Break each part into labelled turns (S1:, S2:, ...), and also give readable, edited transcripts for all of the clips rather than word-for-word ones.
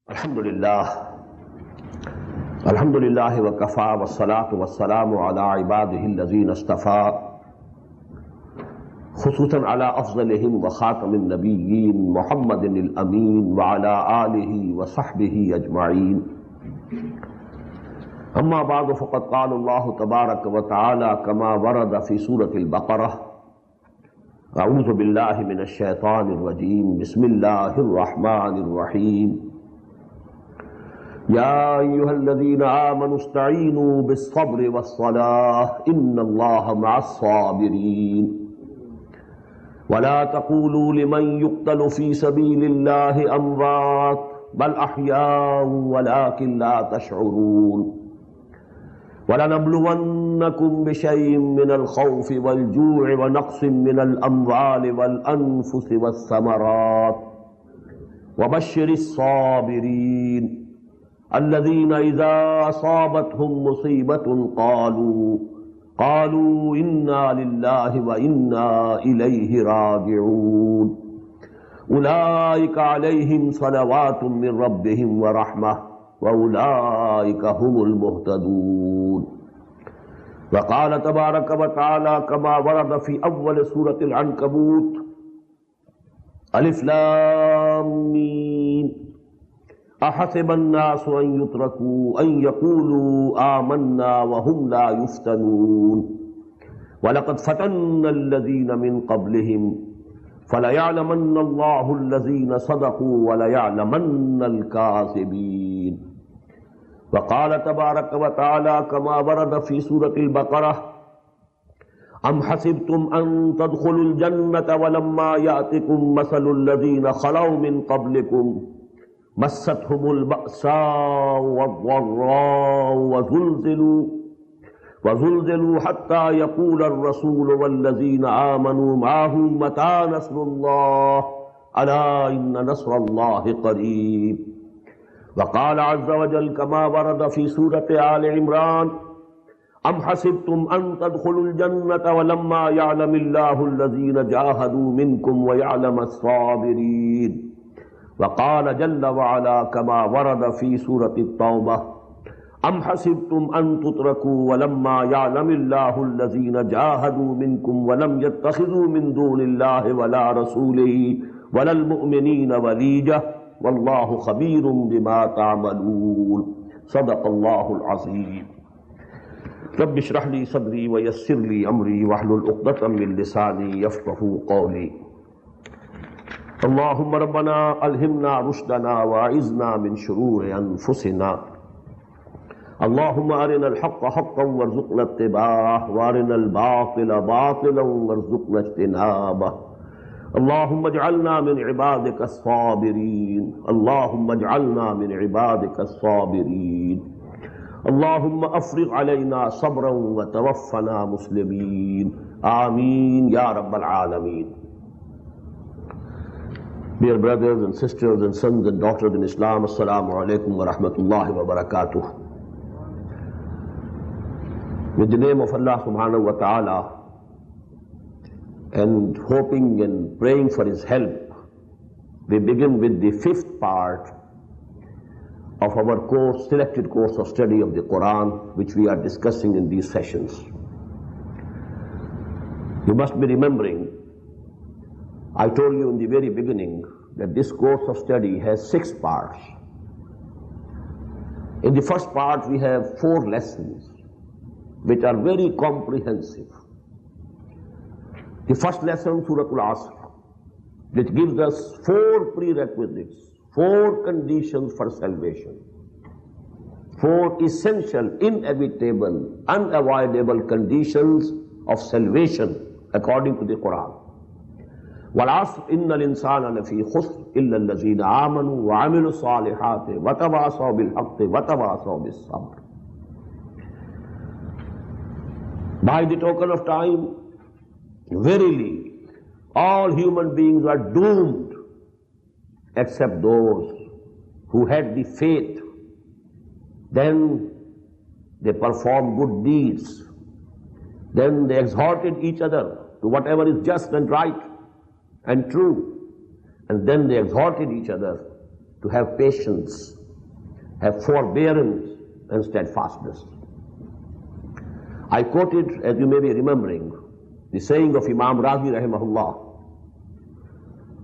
S1: अल्हम्दुलिल्लाह अल्हम्दुलिल्लाह वकफ़ा वस्सलातु वस्सलामु अला इबादिहिल्लज़ीना इस्तफ़ा खुसूसन अला अफ़ज़लिहिम व ख़ातमिन नबिय्यीन मुहम्मदिनिल अमीन व अला आलिहि व सहबिहि अजमईन। अम्मा बाद फ़क़द क़ाल अल्लाहु तबारक व तआला कमा वरद फ़ी सूरतिल बक़रह अऊज़ु बिल्लाहि मिनश शैतानिर रजीम बिस्मिल्लाहिर रहमानिर रहीम या अय्युहल्लज़ीना आमनु इस्तईनु बिस्सब्रि वस्सलाह इन्नल्लाहा मअस्साबिरीन वला तक़ूलू लिमन युक़्तलु फ़ी सबीलिल्लाहि अमवात बल अहयाउ वलाकिन ला तशऊरून वलनब्लुवन्नकुम बिशैइन मिनल खौफ़ि वल जू'i व नक़्सिन मिनल अम्वालि वल अनफुसि वस्समरात वबश्शिरिस साबिरीन अल्लज़ीना इज़ा असाबतहुम मुसीबतुन क़ालू इन्ना लिल्लाहि व इन्ना इलैहि राजिऊन उलाइका अलैहिम सलवातुम मिन रब्बिहिम व रहमह व उलाइका हुमुल मुहतदून। वक़ाल तबारक व तआला कमा वरद फ़ी अव्वल सूरतिल अन्कबूत अलिफ लाम मीम अहसिबन्नासु अन युत्रकू अन यक़ूलू आमन्ना व हुम ला युफ्तनून वलक़द फ़तन्नल्लज़ीना मिन क़ब्लिहिम फलयअलमन्नल्लाहुल्लज़ीना सदक़ू वलयअलमन्नल काज़िबीन। वक़ाल तबारक व तआला कमा वरद फ़ी सूरतिल बक़रह अम हसिबतुम अन तदख़ुलुल जन्नत वलम्मा यातिकुम मसलुल्लज़ीना ख़लौ मिन क़ब्लिकुम मस्सतहुमुल बअसाउ वद्दर्राउ वज़ुल्ज़िलू हत्ता यक़ूलर रसूलु वल्लज़ीना आमनू माहु मता नस्रुल्लाह अला इन्ना नस्रल्लाहि क़रीब। वक़ाल अज़्ज़ व जल कमा वरद फ़ी सूरति आल इमरान अम हसिबतुम अन तदख़ुलुल जन्नत वलम्मा यअलमिल्लाहुल्लज़ीना जाहदू मिनकुम व यअलमस साबिरीन। वक़ाल जल्ल व अला कमा वरद फ़ी सूरति तौबा अम हसिबतुम अन तुत्रकू वलम्मा यअलमिल्लाहुल्लज़ीना जाहदू मिनकुम वलम यत्तख़िज़ू मिन दूनिल्लाहि वला रसूलिही वलल मुअमिनीन वलीजा वल्लाहु ख़बीरुम बिमा तअमलून। सदक़ल्लाहुल अज़ीम। रब्बि इश्रह ली सदरी व यस्सिर ली अमरी वहलुल उक़दतम मिन लिसानी यफ़क़हू क़ौली। अल्लाहुम्मा रब्बना अलहिमना रुश्दना व अइज़ना मिन शुरूरि अनफुसिना। अल्लाहुम्मा अरिनल हक़्क़ हक़्क़न वरज़ुक़ना इत्तिबाअह व अरिनल बातिला बातिलन वरज़ुक़ना इज्तिनाबह। अल्लाहुम्मा इजअलना मिन इबादिकस साबिरीन। अल्लाहुम्मा इजअलना मिन इबादिकस साबिरीन। अल्लाहुम्मा अफ़रिग़ अलैना सब्रन व तवफ़्फ़ना मुस्लिमीन। आमीन या रब्बल आलमीन। Dear brothers and sisters and sons and daughters in Islam, Assalamu alaikum wa rahmatullahi wa barakatuh. With the name of Allah subhanahu wa ta'ala and hoping and praying for His help, we begin with the fifth part of our selected course of study of the Quran, which we are discussing in these sessions. You must be remembering, I told you in the very beginning that this course of study has 6 parts. In the first part we have 4 lessons which are very comprehensive. The first lesson, Surah Al-Asr, which gives us 4 prerequisites, 4 conditions for salvation, 4 essential, inevitable, unavoidable conditions of salvation according to the Quran. वल-अस्र इन्नल इंसान लफ़ी खुस्र इल्ला लज़ीना आमनू व अमिलु सालिहात व तवासौ bill हक़्क़ि व तवासौ बिस सब्र। By the token of time, verily, all human beings are doomed except those who had the faith. Then they performed good deeds. Then they exhorted each other to whatever is just and right and true. And then they exhorted each other to have patience have forbearance and steadfastness. I quoted, as you may be remembering, the saying of Imam Razi rahimahullah,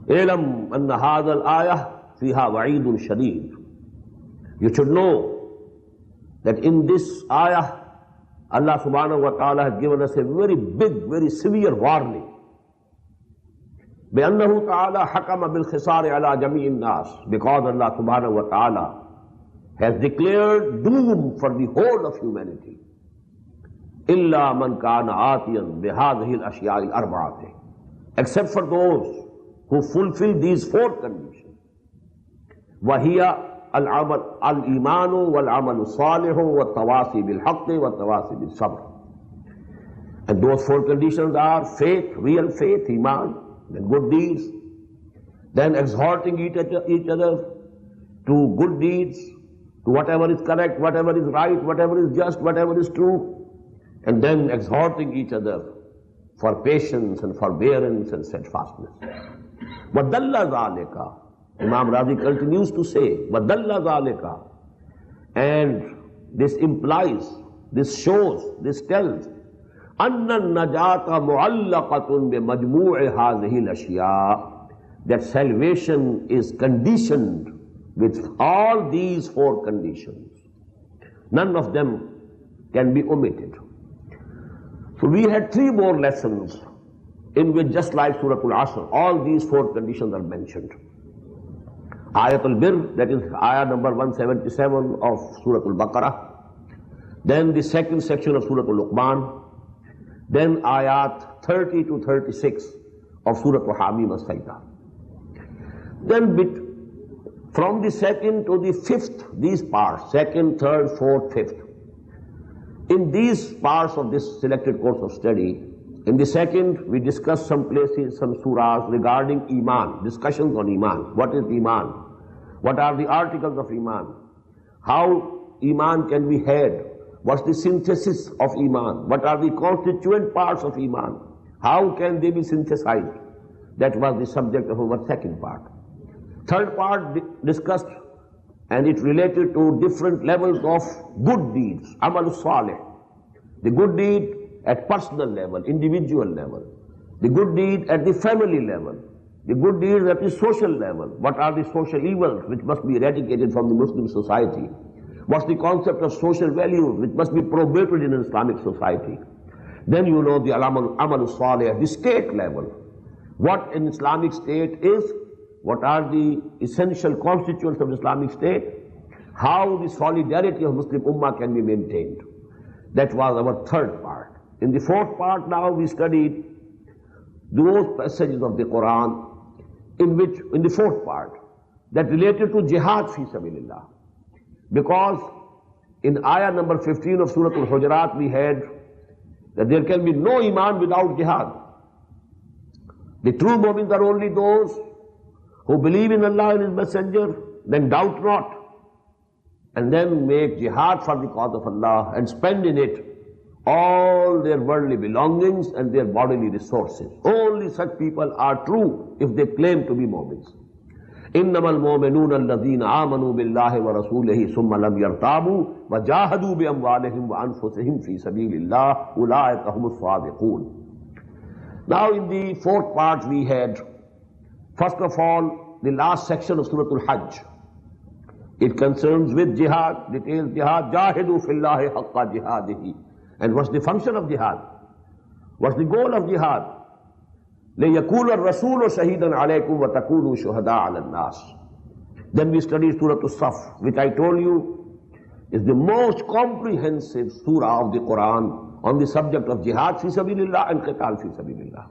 S1: "Ilam anna hadha al-ayah fiha wa'idun shadid." You should know that in this ayah, Allah subhanahu wa ta'ala has given us a very big, very severe warning. بأنه تعالى حكم بالخسار على جميع الناس, because Allah subhanahu wa ta'ala has declared doom for the whole of humanity. إلا من كان آتيا بهذه الأشياء الأربعة, except for those who fulfill these four conditions. وهي الإيمان والعمل الصالح والتواصي بالحق والتواصي بالصبر. And those four conditions are faith, real faith, iman, then good deeds, then exhorting each other to good deeds, to whatever is correct, whatever is right, whatever is just, whatever is true, and then exhorting each other for patience and forbearance and steadfastness. وَدَلَّ ذَلِكَ, Imam Razi continues to say, وَدَلَّ ذَلِكَ, and this implies, this shows, this tells, أَنَّ النَّجَاةَ مُعَلَّقَةٌ بِمَجْمُوعِ هَذِهِ الْأَشْيَاءِ, that salvation is conditioned with all these four conditions. None of them can be omitted. So we had three more lessons in which, just like Surah Al-Asr, all these four conditions are mentioned. Ayat al-Bir, that is ayah number 177 of Surah Al-Baqarah. Then the second section of Surah Al-Luqman. Then ayat 30 to 36 of Surah Al-Hamim as-Sajdah. Then from the second to the fifth, these parts, second, third, fourth, fifth. In these parts of this selected course of study, in the second, we discussed some places, some surahs regarding Iman, discussions on Iman. What is Iman? What are the articles of Iman? How Iman can be had? What's the synthesis of Iman? What are the constituent parts of Iman? How can they be synthesized? That was the subject of our second part. Third part discussed, and it related to different levels of good deeds, amal salih. The good deed at personal level, individual level. The good deed at the family level. The good deeds at the social level. What are the social evils which must be eradicated from the Muslim society? What's the concept of social values which must be probated in an Islamic society? Then you know the amal salih, the state level. What an Islamic state is, what are the essential constituents of the Islamic state, how the solidarity of Muslim Ummah can be maintained. That was our third part. In the fourth part now we studied those passages of the Quran in the fourth part, that related to jihad fi sabilillah. Because in ayah number 15 of Surah Al-Hujurat we had that there can be no iman without jihad. The true mu'mins are only those who believe in Allah and His Messenger, then doubt not, and then make jihad for the cause of Allah and spend in it all their worldly belongings and their bodily resources. Only such people are true if they claim to be mu'mins. إنما المؤمنون الذين آمنوا بالله ورسوله ثم لم يرتابوا وجاهدوا بأموالهم وأنفسهم في سبيل الله أولئك هم الصادقون. Now in the fourth part we had, first of all, the last section of Surah Al-Hajj. It concerns with jihad, details jihad, جاهدوا في الله حق جهاده. And what's the function of jihad? What's the goal of jihad? لِيَكُونَ الرَّسُولُ شَهِيدًا عَلَيْكُمْ وَتَكُونُوا شُهَدَاءَ عَلَى النَّاسِ. Then we studied Surah As-Saf, which I told you is the most comprehensive surah of the Quran on the subject of jihad fi sabilillah and qital fi sabilillah.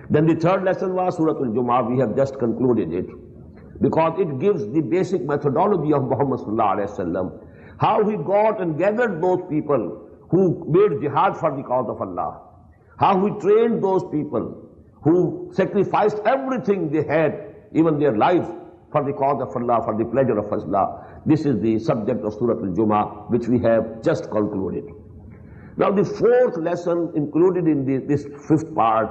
S1: Then the third lesson was Surah Al-Jumu'ah. We have just concluded it because it gives the basic methodology of Muhammad sallallahu alaihi wasallam, how he got and gathered those people who made jihad for the cause of Allah, how he trained those people who sacrificed everything they had, even their lives, for the cause of Allah, for the pleasure of Allah. This is the subject of Surah Al-Jumu'ah, which we have just concluded. Now the fourth lesson included in this fifth part,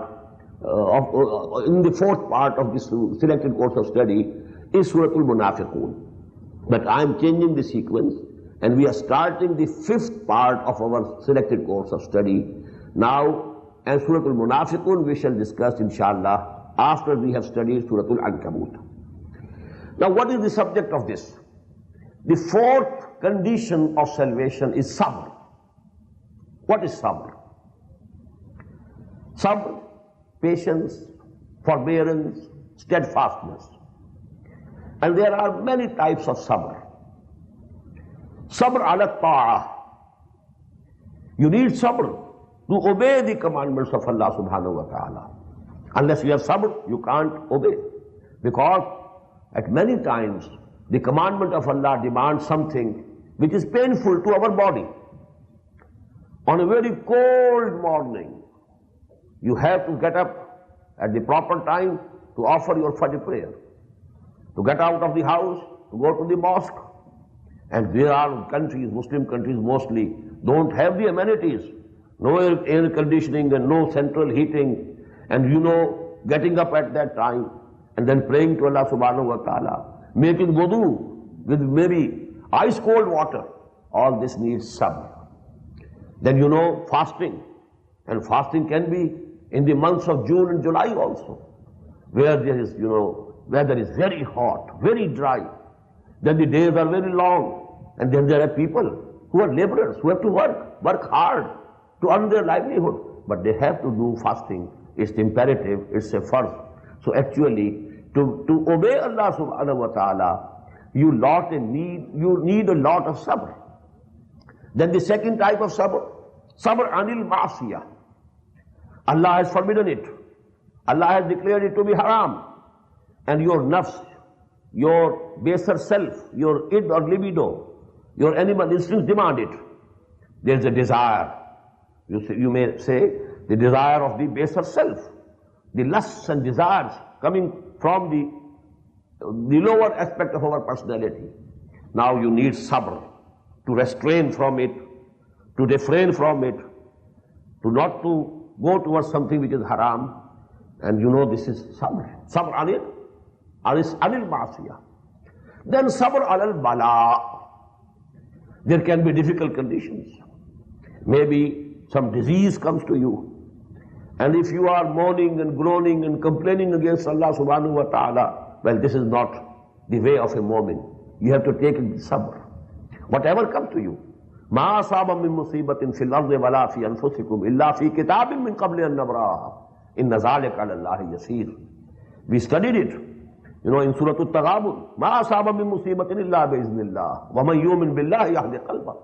S1: in the fourth part of this selected course of study is Surah Al-Munafiqun. But I am changing the sequence, and we are starting the fifth part of our selected course of study now. And Surah Al-Munafiqun we shall discuss inshallah after we have studied Surah Al-Ankabut. Now what is the subject of this? The fourth condition of salvation is sabr. What is sabr? Sabr, patience, forbearance, steadfastness. And there are many types of sabr. Sabr ala ta'ah. You need sabr to obey the commandments of Allah subhanahu wa ta'ala. Unless you have sabr, you can't obey. Because at many times, the commandment of Allah demands something which is painful to our body. On a very cold morning, you have to get up at the proper time to offer your Fajr prayer, to get out of the house, to go to the mosque. And there are countries, Muslim countries mostly, don't have the amenities. No air conditioning and no central heating. And getting up at that time and then praying to Allah subhanahu wa ta'ala, making wudu with maybe ice cold water. All this needs sabr. Then fasting. And fasting can be in the months of June and July also, where there is, weather is very hot, very dry. Then the days are very long. And then there are people who are laborers, who have to work hard to earn their livelihood. But they have to do fasting. It's imperative, it's a first. So actually, to obey Allah subhanahu wa ta'ala, you need a lot of sabr. Then the second type of sabr, sabr anil ma'asiyah. Allah has forbidden it. Allah has declared it to be haram. And your nafs, your baser self, your id or libido, your animal instincts demand it. There's a desire. You may say the desire of the baser self, the lusts and desires coming from the lower aspect of our personality. Now you need sabr to restrain from it, to refrain from it, to not to go towards something which is haram. And this is sabr. Sabr anil ma'asiyah. Then sabr alal bala. There can be difficult conditions. Maybe some disease comes to you. And if you are moaning and groaning and complaining against Allah subhanahu wa ta'ala, well, this is not the way of a mu'min. You have to take it with sabr. Whatever comes to you. مَا أَصَابَ مِن مُصِيبَةٍ فِي الْأَرْضِ وَلَا فِي أَنفُسِكُمْ إِلَّا فِي كِتَابٍ مِّن قَبْلِ أَن نَّبْرَأَهَا إِنَّ ذَلِكَ عَلَى اللَّهِ يَسِيرٌ. We studied it, in Surah Al-Taghabun. مَا أَصَابَ مِن مُصِيبَةٍ إِلَّا بِإِذْنِ اللَّهِ وَمَن يُؤْمِن بِاللَّهِ يَهْدِ قَلْبَهُ.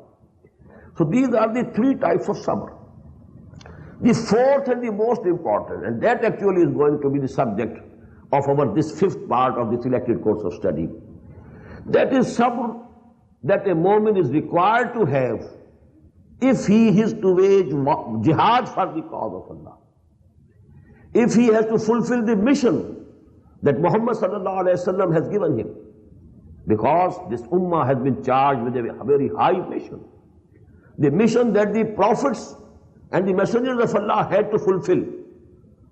S1: So these are the three types of sabr. The fourth and the most important, and that actually is going to be the subject of this fifth part of the selected course of study. That is sabr that a mu'min is required to have if he is to wage jihad for the cause of Allah. If he has to fulfill the mission that Muhammad sallallahu alaihi wasallam has given him. Because this ummah has been charged with a very high mission. The mission that the prophets and the messengers of Allah had to fulfill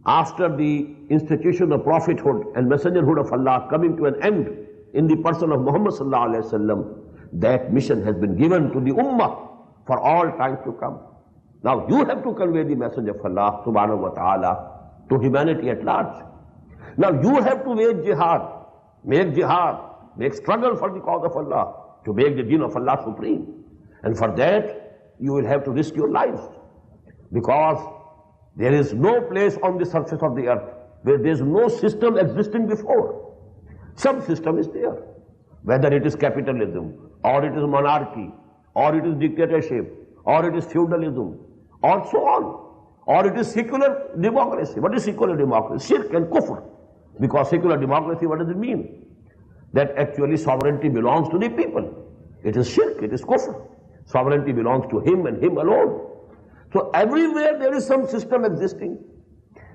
S1: after the institution of prophethood and messengerhood of Allah coming to an end in the person of Muhammad sallallahu alaihi wasallam. That mission has been given to the ummah for all time to come. Now you have to convey the message of Allah subhanahu wa ta'ala to humanity at large. Now you have to wage jihad, make struggle for the cause of Allah, to make the deen of Allah supreme. And for that, you will have to risk your lives. Because there is no place on the surface of the earth where there is no system existing before. Some system is there. Whether it is capitalism, or it is monarchy, or it is dictatorship, or it is feudalism, or so on. Or it is secular democracy. What is secular democracy? Shirk and kufr. Because secular democracy, what does it mean? That actually sovereignty belongs to the people. It is shirk, it is kufr. Sovereignty belongs to him and him alone. So everywhere there is some system existing.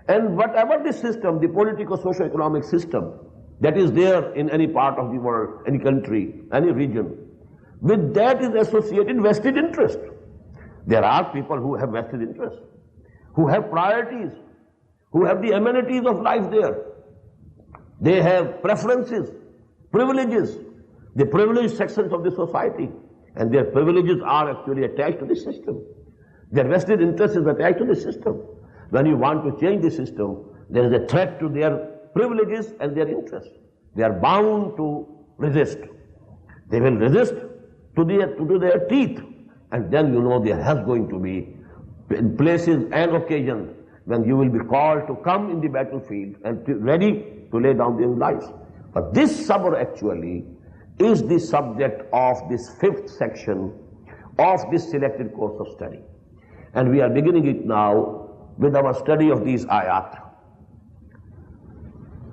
S1: And whatever the system, the political, socio-economic system that is there in any part of the world, any country, any region, with that is associated vested interest. There are people who have vested interest, who have priorities, who have the amenities of life there. They have preferences, privileges. the privileged sections of the society, and their privileges are actually attached to the system. Their vested interest is attached to the system. When you want to change the system, there is a threat to their privileges and their interests. They are bound to resist. They will resist to their teeth. And then there has going to be places and occasions when you will be called to come in the battlefield and ready to lay down their lives. But this sabr actually is the subject of this 5th section of this selected course of study. And we are beginning it now with our study of these ayat.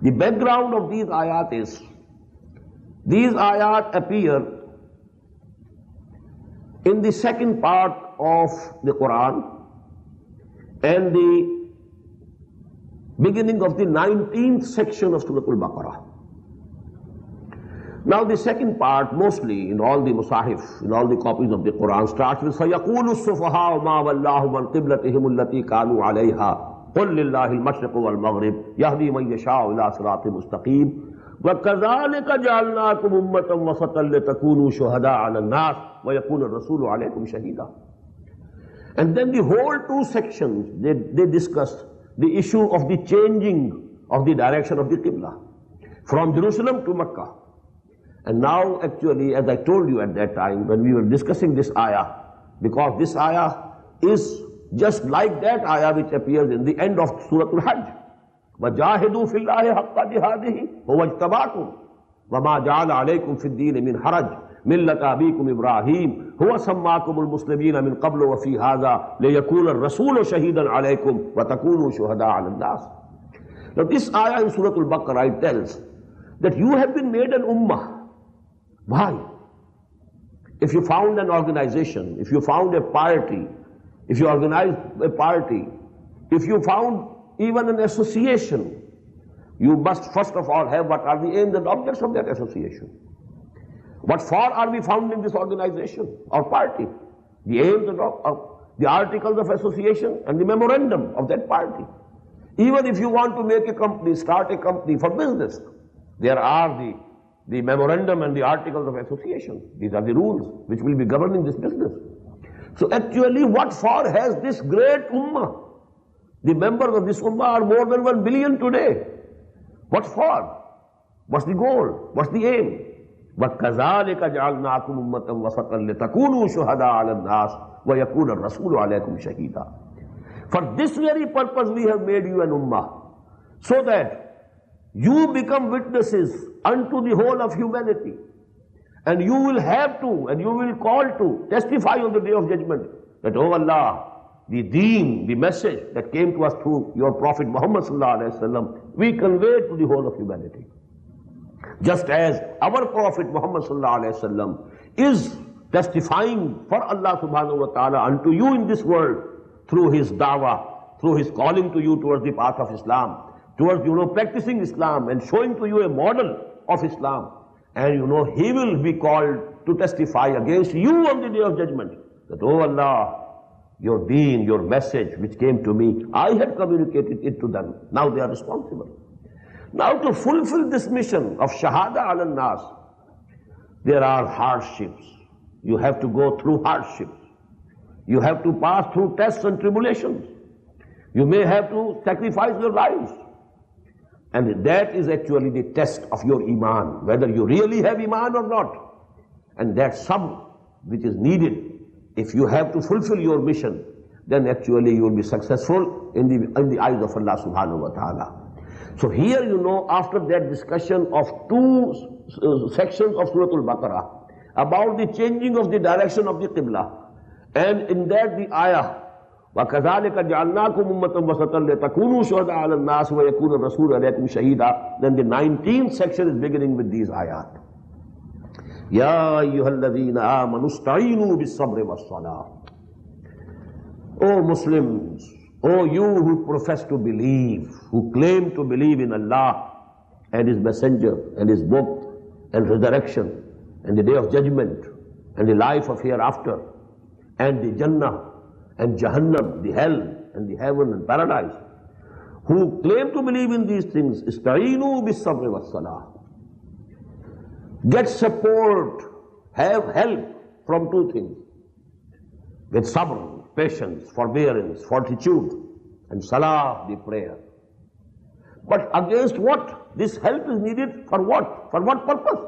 S1: The background of these ayat is, these ayat appear in the second part of the Quran and the beginning of the 19th section of Surah Al-Baqarah. Now the second part, mostly in all the musahif, in all the copies of the Quran, starts with فَيَقُولُ السُّفَهَاءُ مَا وَلَّاهُمْ عَنْ قِبْلَتِهِمُ الَّتِي كَانُوا عَلَيْهَا قُلْ لِلَّهِ الْمَشْرِقُ وَالْمَغْرِبُ يَهْدِي مَن يَشَاءُ إِلَىٰ صِرَاطٍ مُسْتَقِيمٍ وَكَذَٰلِكَ جَعَلْنَاكُمْ أُمَّةً وَسَطًا لِتَكُونُوا شُهَدَاءَ عَلَى النَّاسِ وَيَكُونَ الرَّسُولُ عَلَيْكُمْ شَهِيدًا. And then the whole 2 sections, they discuss the issue of the changing of the direction of the Qibla from Jerusalem to Mecca. And now actually, as I told you at that time when we were discussing this ayah, because this ayah is just like that ayah which appears in the end of Surah Al-Hajj. وَجَاهِدُوا فِي اللَّهِ حَقَّ جِهَادِهِ هُوَ اجْتَبَاكُمْ وَمَا جَعَلَ عَلَيْكُمْ فِي الدِّينِ مِنْ حَرَجٍ مِلَّةَ أَبِيكُمْ إِبْرَاهِيمَ هُوَ سَمَّاكُمُ الْمُسْلِمِينَ مِنْ قَبْلُ وَفِي هَذَا لِيَكُونَ الرَّسُولُ شَهِيدًا عَلَيْكُمْ وَتَكُونُوا شُهَدَاءَ عَلَى النَّاسِ. Now this ayah in Surah Al-Baqarah, it tells that you have been made an ummah. Why? If you found an organization, if you found a party, if you organized a party, if you found even an association, you must first of all have what are the aims and objects of that association. What for are we founding this organization or party? The aims and the articles of association and the memorandum of that party. Even if you want to make a company, start a company for business, there are the memorandum and the articles of association. These are the rules which will be governing this business. So actually, what for has this great ummah? The members of this ummah are more than 1 billion today. What for? What's the goal? What's the aim? وَكَذَلِكَ جَعَلْنَاكُمْ أُمَّةً وَسَطًا لِتَكُونُوا شُهَدَاءَ عَلَى النَّاسِ وَيَكُونَ الرَّسُولُ عَلَيْكُمْ شَهِيدًا. For this very purpose we have made you an ummah, so that you become witnesses unto the whole of humanity. And you will have to, and you will call to, testify on the Day of Judgment that, oh Allah, the deen, the message that came to us through your Prophet Muhammad sallallahu alaihi wasallam, we convey to the whole of humanity. Just as our Prophet Muhammad sallallahu alaihi wasallam is testifying for Allah subhanahu wa ta'ala unto you in this world through his da'wah, through his calling to you towards the path of Islam, towards practicing Islam and showing to you a model of Islam. And he will be called to testify against you on the Day of Judgment that, oh Allah, your deen, your message which came to me, I had communicated it to them. Now they are responsible. Now to fulfill this mission of Shahada ala nas, there are hardships. You have to go through hardships. You have to pass through tests and tribulations. You may have to sacrifice your lives. And that is actually the test of your iman, whether you really have iman or not. And that sum which is needed, if you have to fulfill your mission, then actually you will be successful in the eyes of Allah subhanahu wa ta'ala. So here, after that discussion of 2 sections of Surah Al-Baqarah about the changing of the direction of the Qibla, and in that the ayah, وَكَذَلِكَ جَعَلْنَاكُمْ أُمَّةً وَسَطًا لِتَكُونُوا شُهَدَاءَ عَلَى النَّاسِ وَيَكُونَ الرَّسُولُ عَلَيْكُمْ شَهِيدًا. Then the 19th section is beginning with these ayat. يَا أَيُّهَا الَّذِينَ آمَنُوا اسْتَعِينُوا بِالصَّبْرِ وَالصَّلَاةِ. O Muslims, O you who profess to believe, who claim to believe in Allah and His Messenger and His book and resurrection and the Day of Judgment and the life of hereafter and the Jannah and Jahannam, the hell and the heaven and paradise, who claim to believe in these things, ista'inu bis-sabri was-salah. Get support, have help from two things. With sabr, patience, forbearance, fortitude, and salah, the prayer. But against what? This help is needed for what? For what purpose?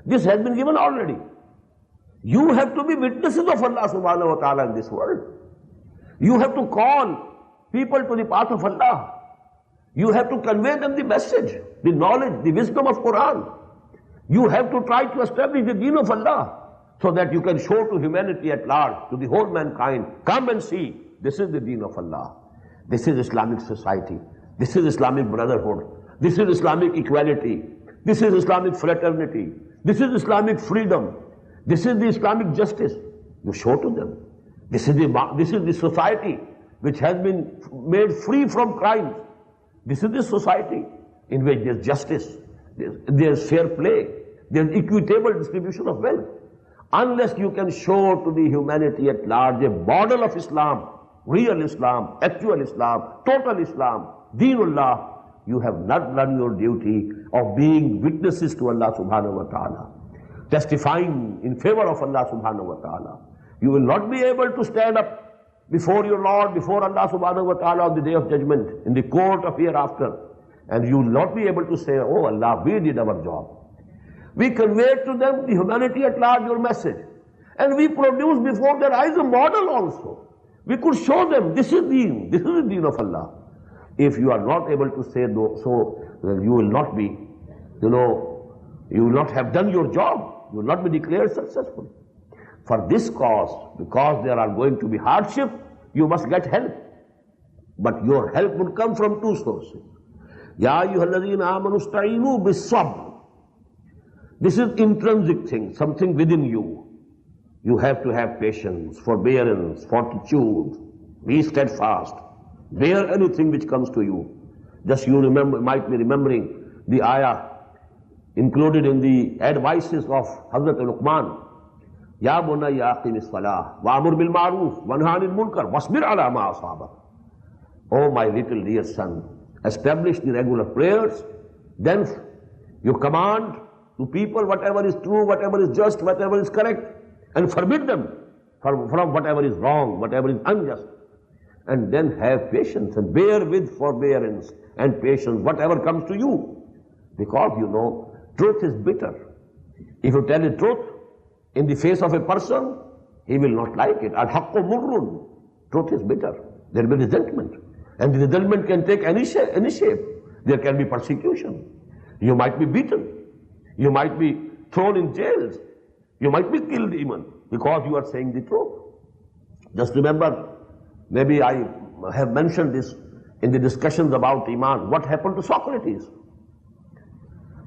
S1: This has been given already. You have to be witnesses of Allah subhanahu wa ta'ala in this world. You have to call people to the path of Allah. You have to convey them the message, the knowledge, the wisdom of Quran. You have to try to establish the deen of Allah so that you can show to humanity at large, to the whole mankind, come and see, this is the deen of Allah. This is Islamic society. This is Islamic brotherhood. This is Islamic equality. This is Islamic fraternity. This is Islamic freedom. This is the Islamic justice. You show to them. This is the society which has been made free from crimes. This is the society in which there's justice, there's fair play, there's equitable distribution of wealth. Unless you can show to the humanity at large a model of Islam, real Islam, actual Islam, total Islam, Deenullah, you have not done your duty of being witnesses to Allah subhanahu wa ta'ala, testifying in favor of Allah subhanahu wa ta'ala. You will not be able to stand up before your Lord, before Allah subhanahu wa ta'ala on the day of judgment, in the court of hereafter, and you will not be able to say, oh Allah, we did our job. We conveyed to them, the humanity at large, your message. And we produced before their eyes a model also. We could show them, this is deen, this is the deen of Allah. If you are not able to say so, then you will not be, you will not have done your job. You will not be declared successful. For this cause, because there are going to be hardship, you must get help. But your help will come from two sources. Ya ayyuhalladhina amanu ista'inu bis-sabr. This is intrinsic thing, something within you. You have to have patience, forbearance, fortitude, be steadfast, bear anything which comes to you. Just you might be remembering the ayah included in the advices of Hazrat Luqman. Ya bunayya aqimis salah, wa'amur bil ma'ruf, wanha 'anil munkar, wasbir 'ala ma asabak. Oh my little dear son, establish the regular prayers, then you command to people whatever is true, whatever is just, whatever is correct, and forbid them from whatever is wrong, whatever is unjust. And then have patience and bear with forbearance and patience whatever comes to you. Because truth is bitter. If you tell the truth in the face of a person, he will not like it. Al-haqqu murrun. Truth is bitter. There will be resentment. And the resentment can take any shape. There can be persecution. You might be beaten. You might be thrown in jails. You might be killed even because you are saying the truth. Just remember, maybe I have mentioned this in the discussions about Iman. What happened to Socrates?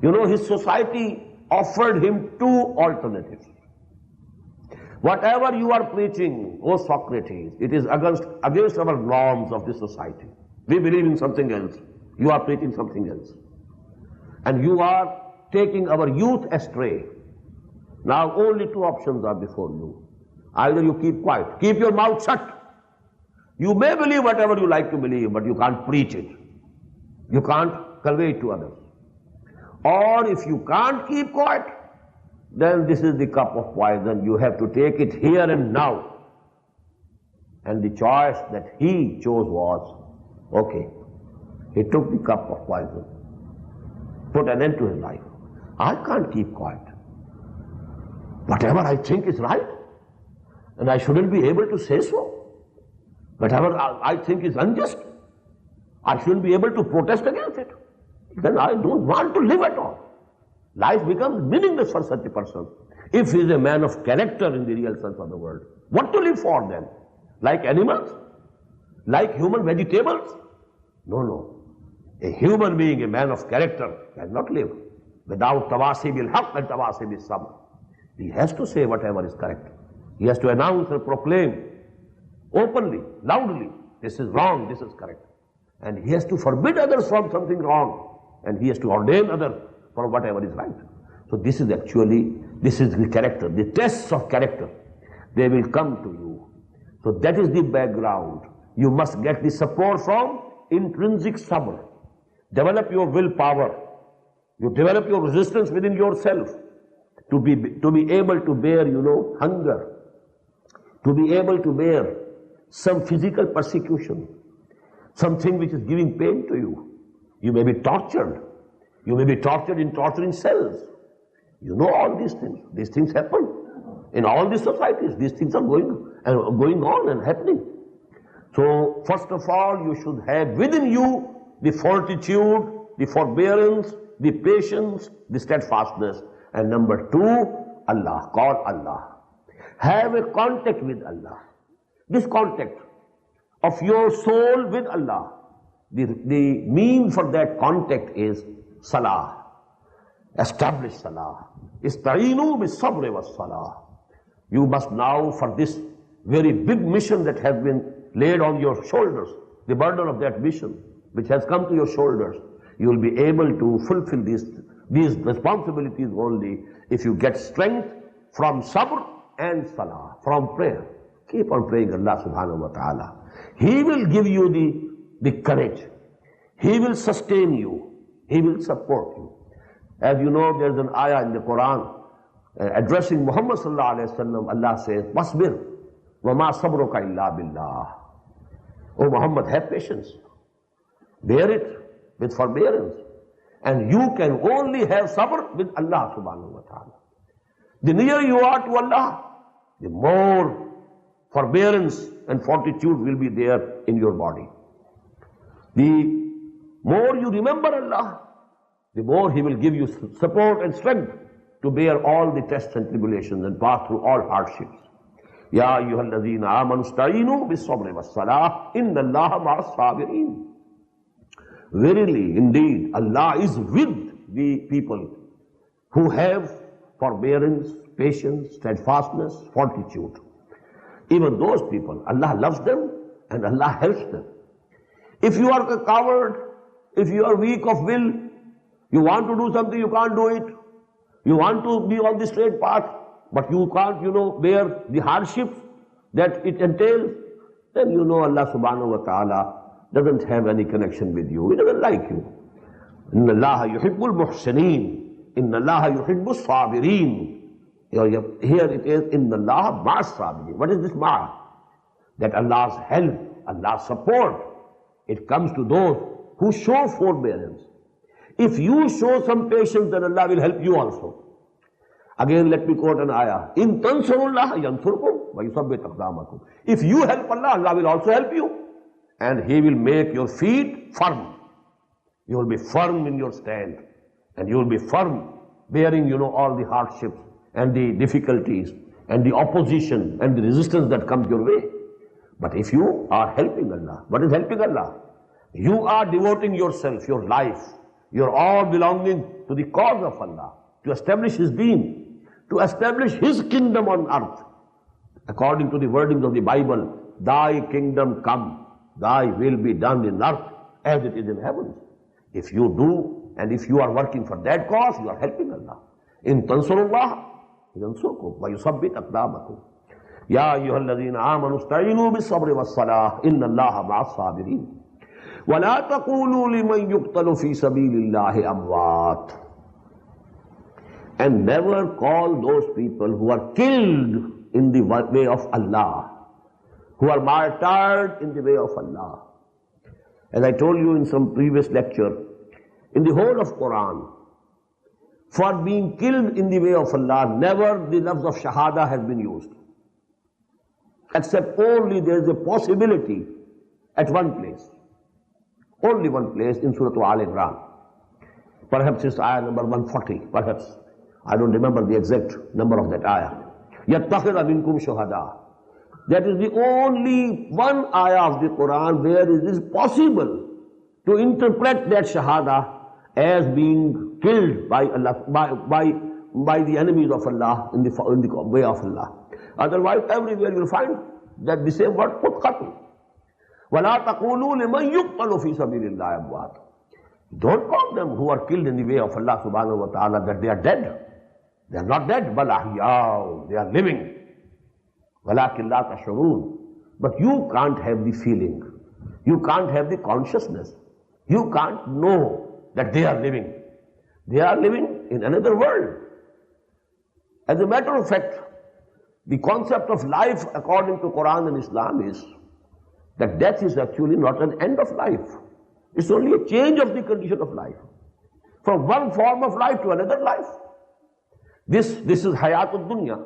S1: His society offered him two alternatives. Whatever you are preaching, O Socrates, it is against our norms of this society. We believe in something else. You are preaching something else. And you are taking our youth astray. Now only two options are before you. Either you keep quiet, keep your mouth shut. You may believe whatever you like to believe, but you can't preach it. You can't convey it to others. Or if you can't keep quiet, then this is the cup of poison. You have to take it here and now. And the choice that he chose was, okay, he took the cup of poison, put an end to his life. I can't keep quiet. Whatever I think is right, and I shouldn't be able to say so. Whatever I think is unjust, I shouldn't be able to protest against it. Then I don't want to live at all. Life becomes meaningless for such a person. If he is a man of character in the real sense of the word, what to live for then? Like animals? Like human vegetables? No. A human being, a man of character, cannot live without tawasi bil haqq and tawasi bil sabr. He has to say whatever is correct. He has to announce and proclaim openly, loudly, this is wrong, this is correct. And he has to forbid others from something wrong. And he has to ordain others for whatever is right. So this is the character, the tests of character. They will come to you. So that is the background. You must get the support from intrinsic sabr. Develop your willpower. You develop your resistance within yourself. to be able to bear, hunger, to be able to bear some physical persecution, something which is giving pain to you. You may be tortured. You may be tortured in torturing cells. You know all these things. These things happen in all these societies. These things are going on and happening. So, first of all, you should have within you the fortitude, the forbearance, the patience, the steadfastness. And number two, Allah. Call Allah. Have a contact with Allah. This contact of your soul with Allah, the mean for that contact is salah. Establish salah. Ista'inu bis-sabri was-salah. You must now, for this very big mission that has been laid on your shoulders, the burden of that mission which has come to your shoulders, you will be able to fulfill these responsibilities only if you get strength from sabr and salah, from prayer. Keep on praying Allah subhanahu wa ta'ala. He will give you the courage. He will sustain you. He will support you. As you know, there is an ayah in the Quran addressing Muhammad sallallahu alayhi wa sallam. Allah says, "Wasbir, wa ma sabruka illa billah." Oh Muhammad, have patience. Bear it with forbearance. And you can only have sabr with Allah subhanahu wa ta'ala. The nearer you are to Allah, the more forbearance and fortitude will be there in your body. The more you remember Allah, the more He will give you support and strength to bear all the tests and tribulations and pass through all hardships. Ya ayyuhalladhina amanu ista'inu bis-sabri was-salah inna Allaha ma'as-sabirin. Verily, indeed, Allah is with the people who have forbearance, patience, steadfastness, fortitude. Even those people, Allah loves them and Allah helps them. If you are a coward, if you are weak of will, you want to do something, you can't do it. You want to be on the straight path, but you can't, bear the hardships that it entails, then Allah subhanahu wa ta'ala doesn't have any connection with you. He doesn't like you. Inna Allaha yuhibbul muhsineen. Inna Allaha yuhibbus sabirin. Here it is, Inna Allaha ma'as sabirin. What is this ma'a? That Allah's help, Allah's support, it comes to those who show forbearance. If you show some patience, then Allah will help you also. Again, let me quote an ayah. In tansurullaha yansurkum wa yusabbit aqdamakum. If you help Allah, Allah will also help you. And He will make your feet firm. You will be firm in your stand. And you will be firm, bearing, all the hardships and the difficulties and the opposition and the resistance that comes your way. But if you are helping Allah, what is helping Allah? You are devoting yourself, your life, your all belonging to the cause of Allah, to establish His deen, to establish His kingdom on earth. According to the wordings of the Bible, Thy kingdom come, Thy will be done in earth as it is in heaven. If you do, and if you are working for that cause, you are helping Allah. In tansurullah, yansurkum wa yusabbit aqdamakum. Ya ayyuhalladhina amanu ista'inu bis-sabri was-salah inna Allaha ma'as-sabirin. Wa la taqulu liman yuqtalu fi sabilillahi amwat. And never call those people who are killed in the way of Allah, who are martyred in the way of Allah. As I told you in some previous lecture, in the whole of Quran, for being killed in the way of Allah, never the lafz of shahada has been used. Except only there is a possibility at one place. Only one place in Surah Al-Imran. Perhaps it's ayah number 140, perhaps. I don't remember the exact number of that ayah. يَتَّخِذَ مِنْكُمْ شُهَدَاءَ. That is the only one ayah of the Quran where it is possible to interpret that shahada as being killed by Allah, by the enemies of Allah in the way of Allah. Otherwise, everywhere you will find that the same word put qatl. وَلَا تَقُولُوا لِمَنْ يُقْتَلُ فِي سَبِيلِ اللَّهِ أَمْوَاتٌ. Don't call them who are killed in the way of Allah subhanahu wa ta'ala that they are dead. They are not dead, بَلْ أَحْيَاءٌ. They are living. وَلَكِنْ لَا تَشْعُرُونَ. But you can't have the feeling. You can't have the consciousness. You can't know that they are living. They are living in another world. As a matter of fact, the concept of life according to Quran and Islam is that death is actually not an end of life. It's only a change of the condition of life. From one form of life to another life. This is Hayatul Dunya,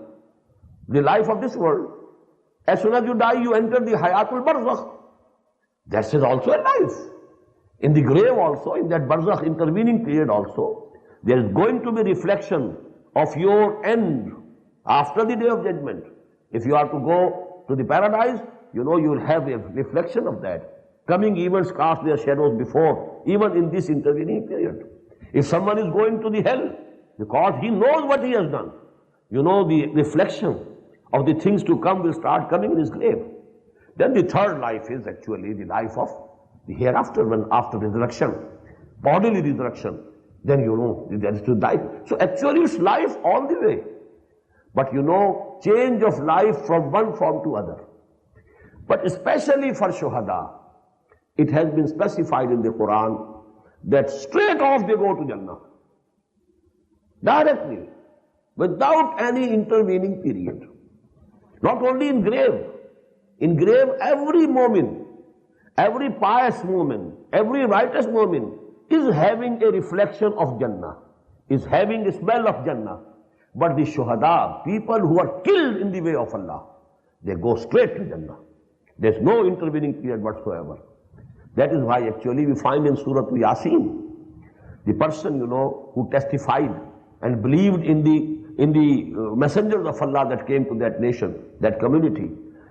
S1: the life of this world. As soon as you die, you enter the Hayatul Barzakh. That is also a life. In the grave also, in that Barzakh intervening period also, there is going to be reflection of your end after the Day of Judgment. If you are to go to the paradise, you know you will have a reflection of that. Coming events cast their shadows before, even in this intervening period. If someone is going to the hell, because he knows what he has done, you know the reflection of the things to come will start coming in his grave. Then the third life is actually the life of the hereafter, when after resurrection, bodily resurrection, then you know there is to die. So actually it's life all the way. But you know, change of life from one form to other. But especially for shuhada, it has been specified in the Quran that straight off they go to Jannah. Directly, without any intervening period. Not only in grave. In grave, every moment, every pious moment, every righteous moment is having a reflection of Jannah, is having a smell of Jannah. But the shuhada, people who are killed in the way of Allah, they go straight to Jannah. There's no intervening period whatsoever. That is why actually we find in Surah Yasin, the person, you know, who testified and believed in the messengers of Allah that came to that nation, that community,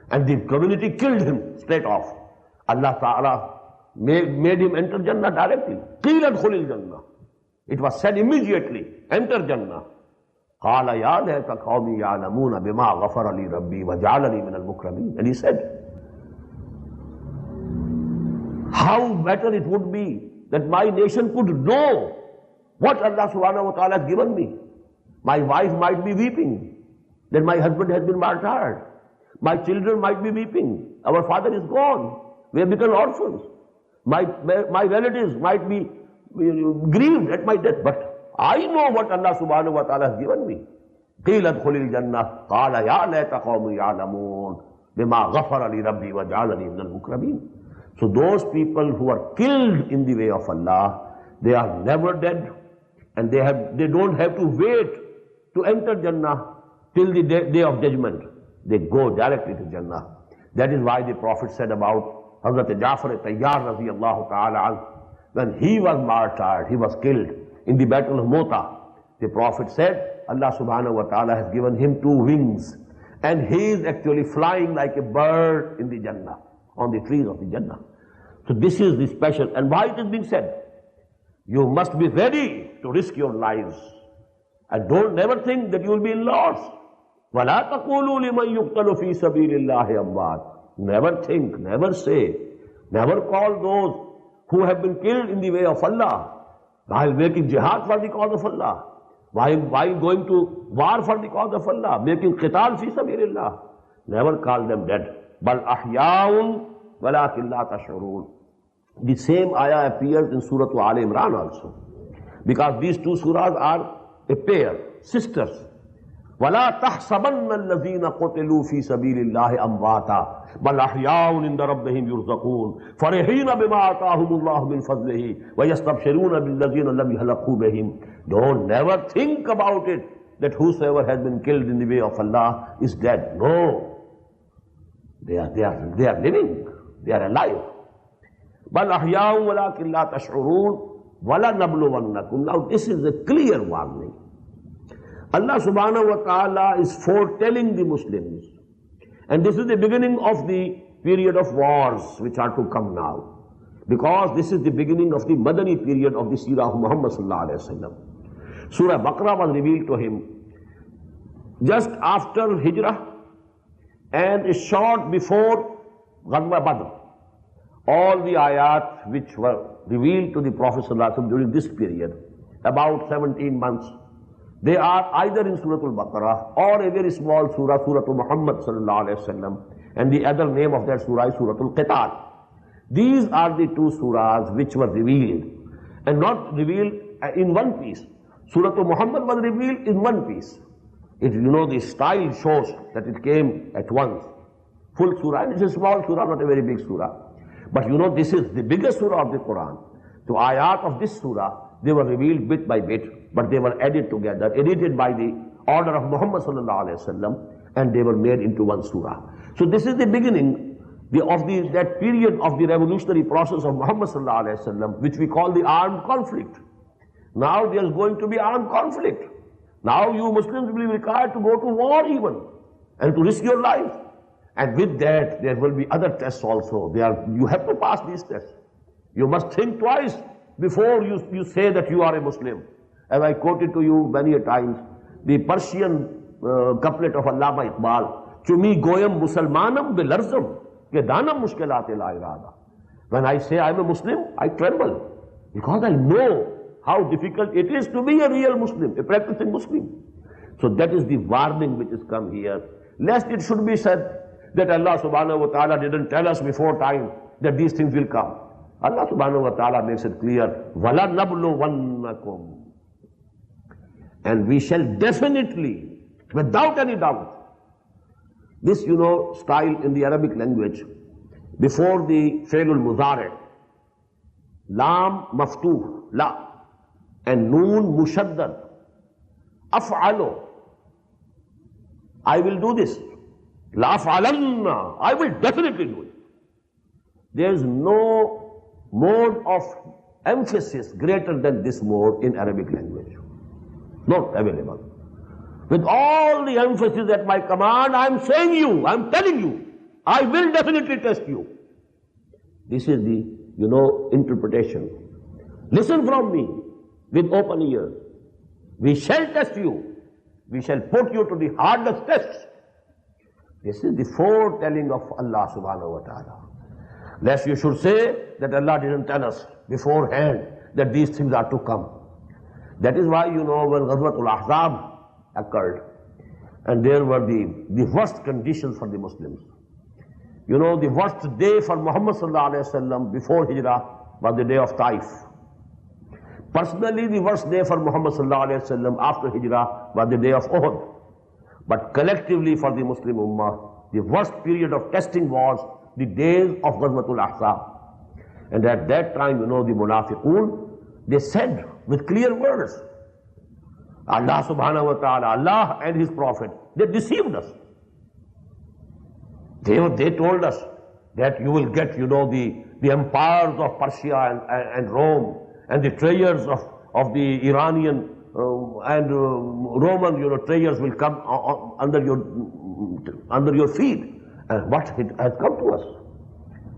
S1: and the community killed him straight off. Allah Ta'ala made him enter Jannah directly. قِيلَ ادْخُلِ الْجَنَّةِ. It was said immediately, enter Jannah. قَالَ يَا لَيْتَ قَوْمِي يَعْلَمُونَ بِمَا غَفَرَ لِي رَبِّي وَجَعَلَنِي مِنَ الْمُكْرَمِينَ. And he said, how better it would be that my nation could know what Allah subhanahu wa ta'ala has given me. My wife might be weeping that my husband has been martyred. My children might be weeping. Our father is gone. We have become orphans. My relatives might be grieved at my death. But I know what Allah subhanahu wa ta'ala has given me. قِيلَ ادْخُلِ الْجَنَّةِ قَالَ يَا لَيْتَ قَوْمِي يَعْلَمُونَ بِمَا غَفَرَ لِي رَبِّي وَجَعَلَنِي مِنَ الْمُكْرَمِينَ. So those people who are killed in the way of Allah, they are never dead, and they don't have to wait to enter Jannah till the day of judgment. They go directly to Jannah. That is why the Prophet said about Hazrat Ja'far Tayyar radiyallahu ta'ala, when he was martyred, he was killed in the battle of Mota. The Prophet said, Allah subhanahu wa ta'ala has given him 2 wings, and he is actually flying like a bird in the Jannah, on the trees of the Jannah. So this is the special, and why it is being said? You must be ready to risk your lives. And don't never think that you will be in loss. وَلَا تَقُولُوا لِمَنْ يُقْتَلُ فِي سَبِيلِ اللَّهِ أَمْوَاتٍ. Never think, never say, never call those who have been killed in the way of Allah, while making jihad for the cause of Allah, while going to war for the cause of Allah, making qital fi sabilillah. Never call them dead. بَلْ أَحْيَاءٌ وَلَكِنْ لَا تَشْعُرُونَ. The same ayah appears in Surah Al Imran also. Because these 2 surahs are a pair, sisters. وَلَا تَحْسَبَنَّ الَّذِينَ قُتِلُوا فِي سَبِيلِ اللَّهِ أَمْوَاتًا بَلْ أَحْيَاءٌ عِندَ رَبِّهِمْ يُرْزَقُونَ فَرِحِينَ بِمَا آتَاهُمُ اللَّهُ مِنْ فَضْلِهِ وَيَسْتَبْشِرُونَ بِالَّذِينَ لَمْ يَهْلَكُوا بِهِمْ. Don't never think about it that whosoever has been killed in the way of Allah is dead. No. They are living. They are alive. بَلْ أَحْيَاءٌ وَلَكِنْ لَا تَشْعُرُونَ وَلَنَبْلُوَنَّكُمْ. Now this is a clear warning. Allah subhanahu wa ta'ala is foretelling the Muslims. And this is the beginning of the period of wars which are to come now. Because this is the beginning of the Madani period of the Seerah of Muhammad sallallahu alayhi wa sallam. Surah Baqarah was revealed to him just after Hijrah and a short before Ghazwa Badr. All the ayat which were revealed to the Prophet sallallahu alayhi wa sallam during this period, about 17 months, they are either in Surah Al-Baqarah or a very small surah, Surah Muhammad sallallahu alayhi wa sallam, and the other name of that surah is Surah Al-Qital. These are the 2 surahs which were revealed, and not revealed in one piece. Surah Muhammad was revealed in one piece. It, the style shows that it came at once. Full surah, and it's a small surah, not a very big surah. But this is the biggest surah of the Quran. So ayat of this surah, they were revealed bit by bit, but they were added together, edited by the order of Muhammad sallallahu alaihi wasallam, and they were made into one surah. So this is the beginning of that period of the revolutionary process of Muhammad sallallahu alaihi wasallam, which we call the armed conflict. Now there is going to be armed conflict. Now you Muslims will be required to go to war even, and to risk your life. And with that, there will be other tests also. You have to pass these tests. You must think twice before you say that you are a Muslim. As I quoted to you many a times, the Persian couplet of Allama Iqbal, Chumi goyam musalmanam bilarzam, ke danam mushkilate la irada. When I say I'm a Muslim, I tremble, because I know how difficult it is to be a real Muslim, a practicing Muslim. So that is the warning which has come here. Lest it should be said that Allah subhanahu wa ta'ala didn't tell us before time that these things will come. Allah subhanahu wa ta'ala makes it clear, وَلَنَبْلُوَنَّكُمْ. And we shall definitely, without any doubt, this style in the Arabic language, before the Failul Muzare, Lam Maftuh, La, and Noon Mushaddad, Af'alo, I will do this. La af'alanna, I will definitely do it. There is no mode of emphasis greater than this mode in Arabic language. Not available. With all the emphasis at my command, I am saying you, I am telling you, I will definitely test you. This is the, interpretation. Listen from me with open ears. We shall test you. We shall put you to the hardest tests. This is the foretelling of Allah subhanahu wa ta'ala. Lest you should say that Allah didn't tell us beforehand that these things are to come. That is why, when Ghazwatul Ahzab occurred, and there were the worst conditions for the Muslims. The worst day for Muhammad sallallahu alaihi wasallam before Hijrah was the day of Taif. Personally, the worst day for Muhammad sallallahu alaihi wasallam after Hijrah was the day of Uhud. But collectively for the Muslim Ummah, the worst period of testing was the days of Ghazwatul Ahzab. And at that time, the Munafiqun, they said with clear words, Allah subhanahu wa ta'ala, Allah and His Prophet, they deceived us. They told us that you will get, the empires of Persia and Rome, and the treasures of the Iranian and Roman, treasures will come under your feet. And what it has come to us?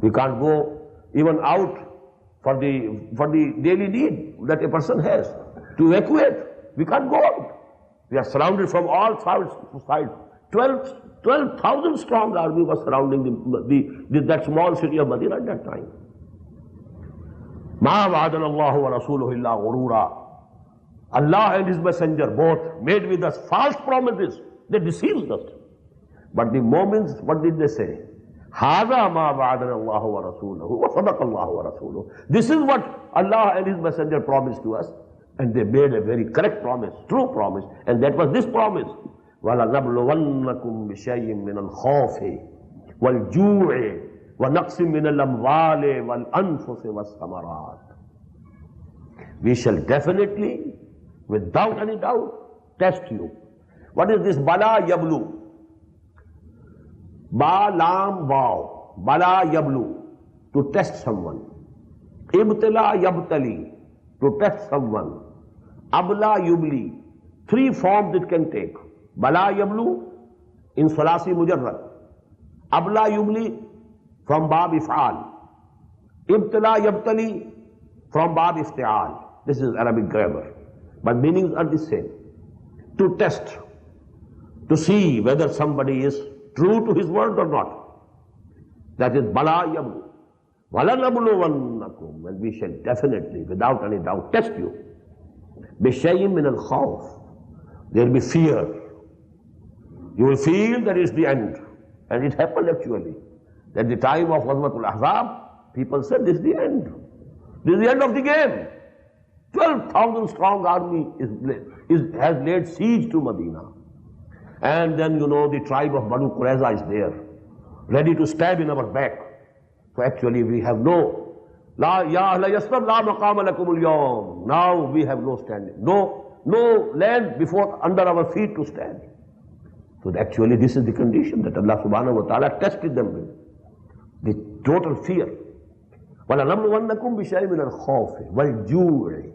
S1: We can't go even out for the daily need that a person has to evacuate. We can't go out. We are surrounded from all sides. 12,000 strong army was surrounding that small city of Medina at that time. Ma wa'adana Allahu wa rasuluhu illa ghurura. Allah and His Messenger both made with us false promises. They deceived us. But the moments, what did they say? هَذَا مَا وَعَدَنَا اللَّهُ وَرَسُولُهُ وَصَدَقَ اللَّهُ وَرَسُولُهُ. This is what Allah and His Messenger promised to us. And they made a very correct promise, true promise. And that was this promise. وَلَنَبْلُوَنَّكُمْ بِشَيْءٍ مِّنَ الْخَوْفِ وَالْجُوعِ وَنَقْصٍ مِّنَ الْأَمْوَالِ وَالْأَنفُسِ وَالثَّمَرَاتِ. We shall definitely, without any doubt, test you. What is this bala yablu? Ba lam waw. Bala yablu. To test someone. Ibtila yabtali. To test someone. Abla yubli. Three forms it can take. Bala yablu in salasi mujarrad. Abla yubli from bab if'al. Ibtila yabtali from bab ifti'al. This is Arabic grammar. But meanings are the same. To test. To see whether somebody is true to his word or not. That is bala yablu. وَلَنَبْلُوَنَّكُمْ. And we shall definitely, without any doubt, test you. بِشَيْءٍ مِّنَ الْخَوْفِ. There will be fear. You will feel that is the end. And it happened actually. At the time of Ghazwatul Ahzab, people said this is the end. This is the end of the game. 12,000 strong army has laid siege to Medina. And then, the tribe of Banu Qurayza is there, ready to stab in our back. So actually we have no, now we have no standing, no land under our feet to stand. So actually this is the condition that Allah subhanahu wa ta'ala tested them with, the total fear. وَلَنَبْلُوَنَّكُمْ بِشَيْءٍ مِنَ الْخَوْفِ وَالْجُوعِ.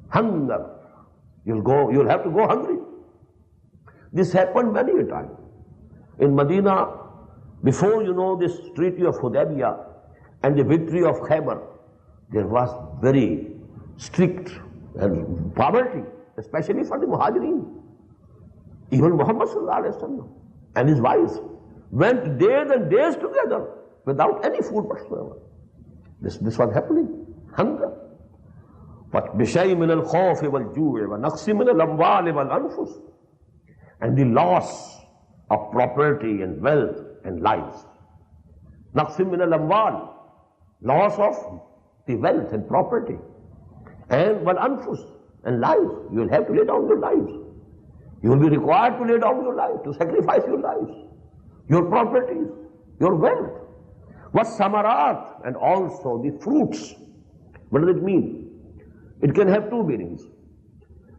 S1: Hunger. You'll have to go hungry. This happened many a time. In Medina, before this treaty of Hudaybiyah and the victory of Khaybar, there was very strict and poverty, especially for the Muhajirin. Even Muhammad sallallahu alaihi wasallam and his wives went days and days together without any food whatsoever. This was happening. Hunger. But بِشَيْءٍ مِنَ الْخَوْفِ وَالْجُوعِ وَنَقْصٍ مِنَ الْأَمْوَالِ وَالْأَنفُسِ. And the loss of property and wealth and lives. نَقْصٍ مِنَ الْأَمْوَالِ. Loss of the wealth and property. And وَالْأَنفُسِ. And lives. You will have to lay down your lives. You will be required to lay down your life, to sacrifice your lives, your properties, your wealth. وَالسَّمَرَاتِ. And also the fruits. What does it mean? It can have two meanings.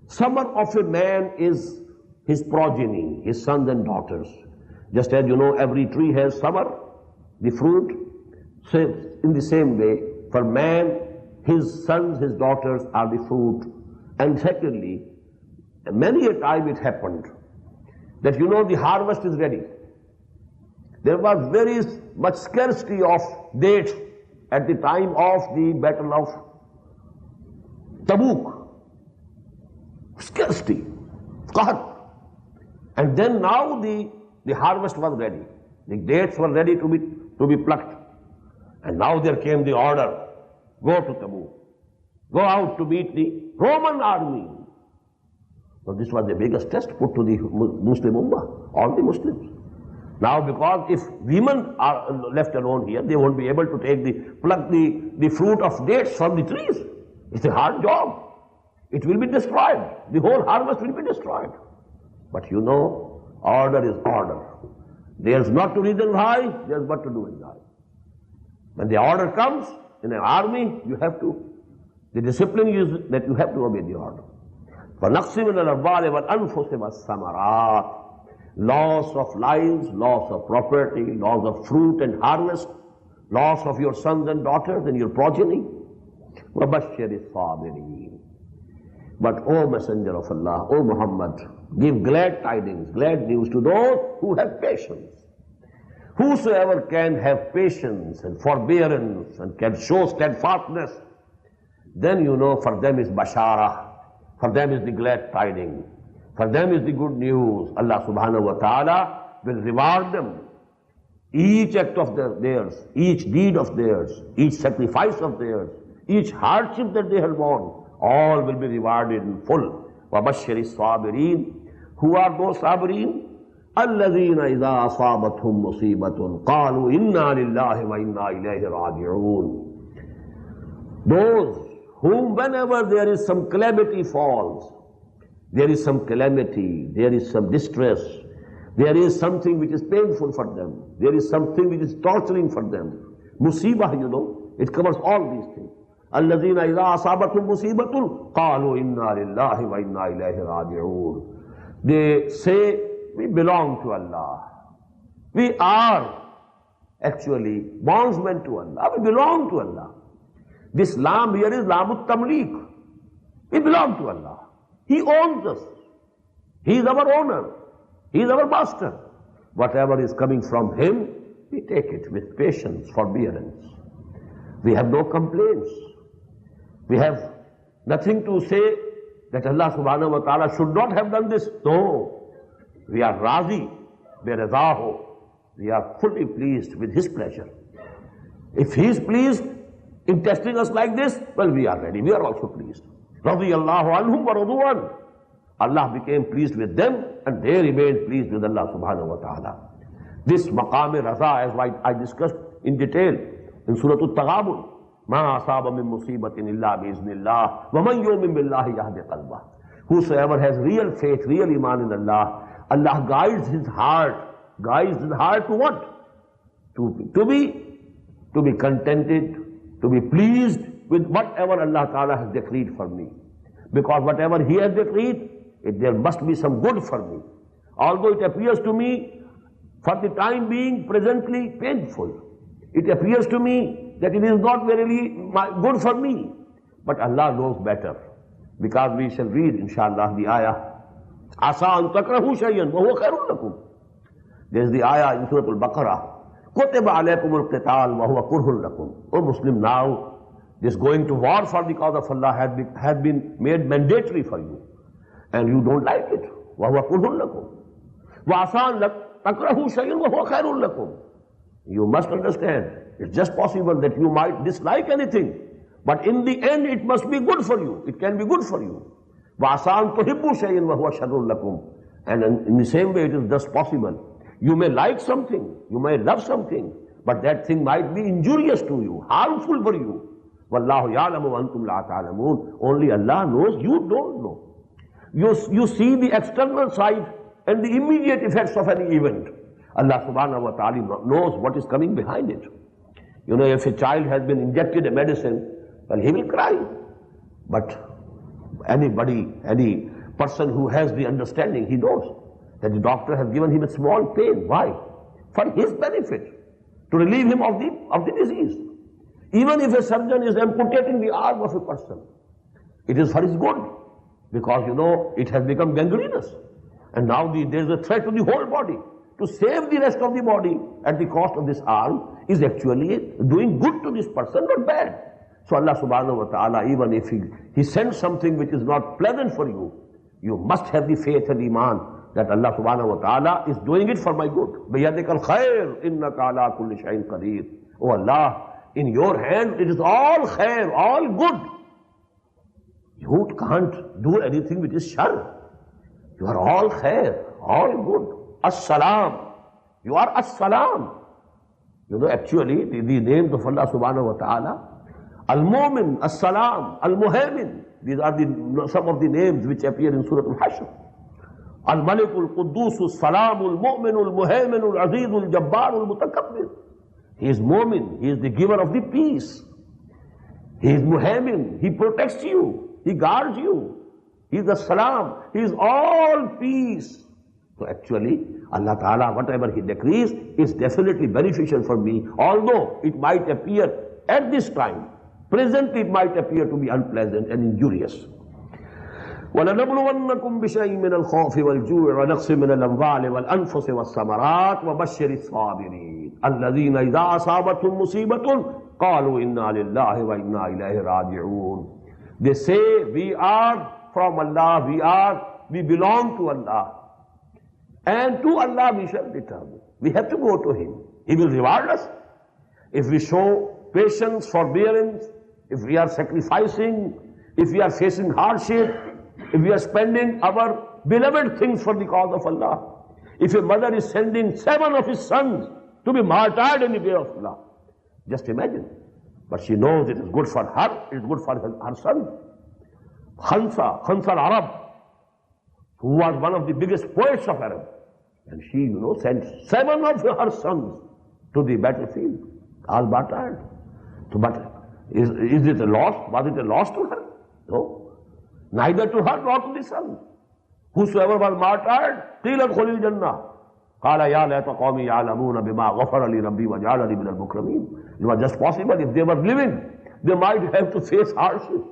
S1: Summer of a man is his progeny, his sons and daughters. Just as every tree has summer, the fruit. So in the same way, for man, his sons, his daughters are the fruit. And secondly, many a time it happened that the harvest is ready. There was very much scarcity of dates at the time of the battle of Tabuk. Scarcity, qahat. And then now the harvest was ready. The dates were ready to be plucked. And now there came the order, go to Tabuk. Go out to meet the Roman army. So this was the biggest test put to the Muslim Ummah, all the Muslims. Now because if women are left alone here, they won't be able to pluck the fruit of dates from the trees. It's a hard job. It will be destroyed. The whole harvest will be destroyed. But order is order. There's not to read and write, there's but to do and die. When the order comes in an army, the discipline is that you have to obey the order. وَنَقْصٍ مِنَ الْأَمْوَالِ وَالْأَنفُسِ وَالثَّمَرَاتِ. Loss of lives, loss of property, loss of fruit and harvest, loss of your sons and daughters and your progeny. وَبَشِّرِ الصَّابِرِينَ. But O Messenger of Allah, O Muhammad, give glad tidings, glad news to those who have patience. Whosoever can have patience and forbearance and can show steadfastness, then for them is bashara, for them is the glad tidings, for them is the good news. Allah subhanahu wa ta'ala will reward them. Each act of theirs, each deed of theirs, each sacrifice of theirs, each hardship that they have borne, all will be rewarded in full. وَبَشِّرِ الصَّابِرِينَ. Who are those sabirin? الَّذِينَ إِذَا أَصَابَتْهُمْ مُصِيبَةٌ قَالُوا إِنَّا لِلَّهِ وَإِنَّا إِلَيْهِ رَاجِعُونَ. Those whom whenever there is some calamity falls, there is some calamity, there is some distress, there is something which is painful for them, there is something which is torturing for them. Musibah, it covers all these things. الَّذِينَ إِذَا أَصَابَتْهُمْ مُصِيبَةٌ قَالُوا إِنَّا لِلَّهِ وَإِنَّا إِلَيْهِ رَاجِعُونَ. They say, we belong to Allah. We are actually bondsmen to Allah. We belong to Allah. This lam here is lamut tamliq. We belong to Allah. He owns us. He is our owner. He is our master. Whatever is coming from Him, we take it with patience, forbearance. We have no complaints. We have nothing to say that Allah subhanahu wa ta'ala should not have done this. No. We are razi, birazaho. We are fully pleased with His pleasure. If He is pleased in testing us like this, well, we are ready. We are also pleased. Radiyallahu anhum wa radu'an. Allah became pleased with them and they remained pleased with Allah subhanahu wa ta'ala. This maqam raza, as I discussed in detail in Surah Al-Taghabun. مَا أَصَابَ مِن مُصِيبَةٍ إِلَّا بِإِذْنِ اللَّهِ وَمَنْ يُؤْمِن بِاللَّهِ يَهْدِ قَلْبَهُ. Whosoever has real faith, real iman in Allah, Allah guides his heart. Guides his heart to what? To be contented, to be pleased with whatever Allah Ta'ala has decreed for me. Because whatever He has decreed, there must be some good for me. Although it appears to me, for the time being, presently painful. It appears to me that it is not very good for me. But Allah knows better. Because we shall read, inshallah, the ayah, Asa an takrahu shay'an wa huwa khairun lakum. There is the ayah in Surah Al-Baqarah, Kutiba alaykum al-qital wa huwa kurhun lakum. O Muslim, now this going to war for the cause of Allah has been made mandatory for you. And you don't like it. Wa huwa kurhun lakum. Wa asa an takrahu shay'an wa huwa khairun lakum. You must understand, it's just possible that you might dislike anything. But in the end, it must be good for you. It can be good for you. وَعَسَىٰ أَن تُحِبُّوا شَيْئًا وَهُوَ شَرٌّ لَكُمْ. And in the same way, it is thus possible. You may like something, you may love something, but that thing might be injurious to you, harmful for you. وَاللَّهُ يَعْلَمُ وَأَنْتُمْ لَا تَعْلَمُونَ. Only Allah knows, you don't know. You see the external side and the immediate effects of any event. Allah subhanahu wa ta'ala knows what is coming behind it. You know, if a child has been injected a medicine, well, he will cry. But any person who has the understanding, he knows that the doctor has given him a small pain. Why? For his benefit, to relieve him of the disease. Even if a surgeon is amputating the arm of a person, it is for his good, because you know it has become gangrenous. And now there is a threat to the whole body. To save the rest of the body at the cost of this arm is actually doing good to this person, not bad. So Allah subhanahu wa ta'ala, even if He sends something which is not pleasant for you, you must have the faith and iman that Allah subhanahu wa ta'ala is doing it for my good. بِيَدِكَ الْخَيْرِ إِنَّكَ عَلَىٰ كُلِّ شَيْءٍ قَدِيرٌ. Oh Allah, in your hand it is all khair, all good. You can't do anything which is shar. You are all khair, all good. As-salam. You are as-salam. You know, actually, the names of Allah subhanahu wa ta'ala, Al-Mu'min, As-Salam, Al-Muhaymin. These are some of the names which appear in Surah Al-Hashr. Al-Malik, Al-Quddus, Al-Salam, Al-Mu'min, Al-Muhaymin, Al-Aziz, Al-Jabbar, Al-Mutakabbir. He is Mu'min. He is the giver of the peace. He is Muhaymin. He protects you. He guards you. He is As-Salam. He is all peace. So actually, Allah Ta'ala, whatever He decrees, is definitely beneficial for me, although it might appear at this time, presently it might appear to be unpleasant and injurious. وَلَنَبْلُوَنَّكُمْ بِشَيْءٍ مِّنَ الْخَوْفِ وَالْجُوعِ وَنَقْصٍ مِّنَ الْأَمْوَالِ وَالْأَنفُسِ وَالثَّمَرَاتِ وَبَشِّرِ الصَّابِرِينَ الَّذِينَ إِذَا أَصَابَتْهُمْ مُصِيبَةٌ قَالُوا إِنَّا لِلَّهِ وَإِنَّا إِلَيْهِ رَاجِعُونَ. They say, we are from Allah, we belong to Allah. And to Allah we shall return. We have to go to Him. He will reward us. If we show patience, forbearance, if we are sacrificing, if we are facing hardship, if we are spending our beloved things for the cause of Allah, if a mother is sending 7 of his sons to be martyred in the way of Allah, just imagine. But she knows it is good for her, it is good for her son. Khansa al-Arab, who was one of the biggest poets of Arab, and she, sent 7 of her sons to the battlefield, all martyred. So, but is it a loss? Was it a loss to her? No. Neither to her nor to the son. Whosoever was martyred, قِيلَ ادْخُلِ الْجَنَّةِ قَالَ يَا لَيْتَ قَوْمِي يَعْلَمُونَ بِمَا غَفَرَ لِي رَبِّي وَجَعَلَنِي مِنَ الْمُكْرَمِينَ. It was just possible if they were living, they might have to face hardship.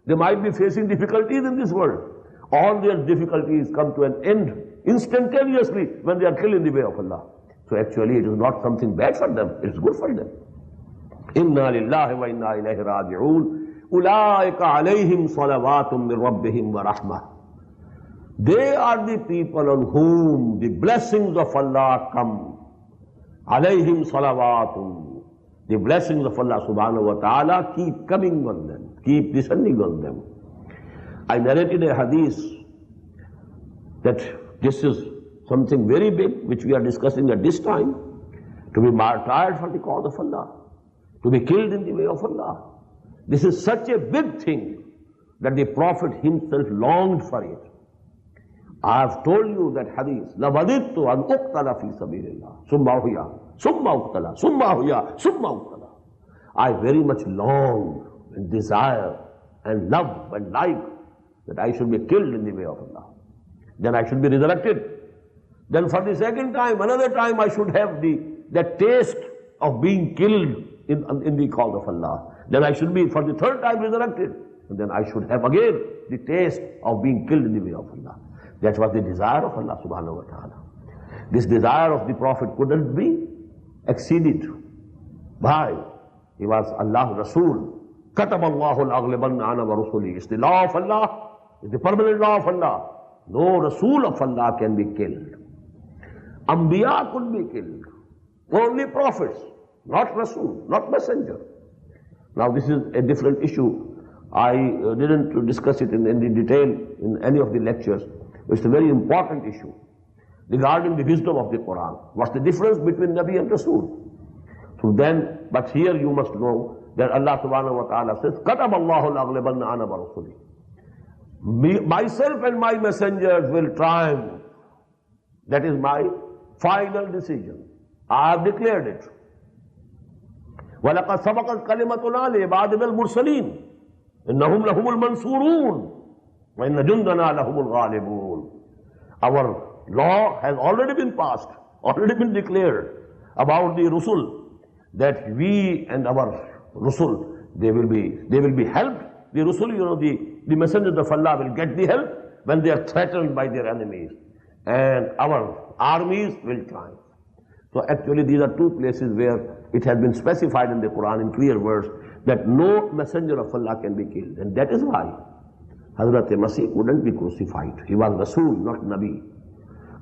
S1: They might be facing difficulties in this world. All their difficulties come to an end instantaneously when they are killed in the way of Allah. So actually it is not something bad for them, it is good for them. Inna lillahi wa inna ilayhi raji'un. Ulaika alayhim salawatun min rabbihim wa rahmah. They are the people on whom the blessings of Allah come. Alayhim salawatun. The blessings of Allah subhanahu wa ta'ala keep coming on them, keep descending on them. I narrated a hadith that this is something very big which we are discussing at this time, to be martyred for the cause of Allah, to be killed in the way of Allah. This is such a big thing that the Prophet himself longed for it. I have told you that hadith. لَوَدِدْتُ أَنْ أُقْتَلَ فِي سَبِيلِ اللَّهِ ثُمَّ أُحْيَا ثُمَّ أُقْتَلَ ثُمَّ أُحْيَا ثُمَّ أُقْتَلَ. I very much long and desire and love and like that I should be killed in the way of Allah. Then I should be resurrected. Then for the second time, another time, I should have that taste of being killed in the cause of Allah. Then I should be for the third time resurrected. And then I should have again the taste of being killed in the way of Allah. That was the desire of Allah subhanahu wa ta'ala. This desire of the Prophet couldn't be exceeded by, he was Allah Rasul. كَتَبَ اللَّهُ الْأَغْلِبَنَّ أَنَا وَرُسُلِي. It's the law of Allah. It's the permanent law of Allah. No Rasul of Allah can be killed. Anbiya could be killed. Only prophets, not Rasul, not messenger. Now this is a different issue. I didn't discuss it in the detail in any of the lectures. It's a very important issue regarding the wisdom of the Quran. What's the difference between Nabi and Rasul? So then, but here you must know that Allah subhanahu wa ta'ala says, كَتَبَ اللَّهُ الْأَغْلِبَنَّ أَنَا وَرُسُلِي. Myself and my messengers will triumph. That is my final decision. I have declared it. وَلَقَدْ سَبَقَتْ كَلِمَتُنَا لِعِبَادِنَا الْمُرْسَلِينَ إِنَّهُمْ لَهُمُ الْمَنْصُورُونَ وَإِنَّ جُنْدَنَا لَهُمُ الْغَالِبُونَ. Our law has already been passed, already been declared about the Rusul, that we and our Rusul, they will be helped. The Rusul, the messengers of Allah will get the help when they are threatened by their enemies. And our armies will triumph. So actually these are two places where it has been specified in the Quran in clear words that no messenger of Allah can be killed. And that is why Hazrat Masih couldn't be crucified. He was Rasul, not Nabi.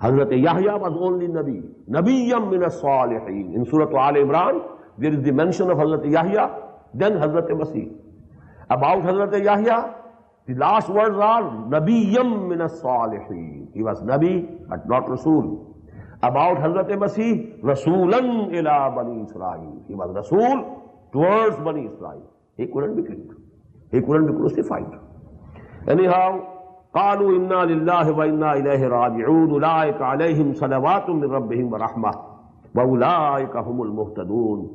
S1: Hazrat Yahya was only Nabi. Nabiyyam min as-salihin. In Surah Al Imran, there is the mention of Hazrat Yahya, then Hazrat Masih. About Hazrat Yahya, the last words are Nabiyyam min as-salihin. He was Nabi, but not Rasul. About Hazrat Masih, Rasulan ila Bani Israel. He was Rasul towards Bani Israel. He couldn't be killed. He couldn't be crucified. Anyhow, قالوا إنا لله وإنا إليه راجعون أولئك عليهم صلوات من ربهم ورحمة وأولئك هم المهتدون.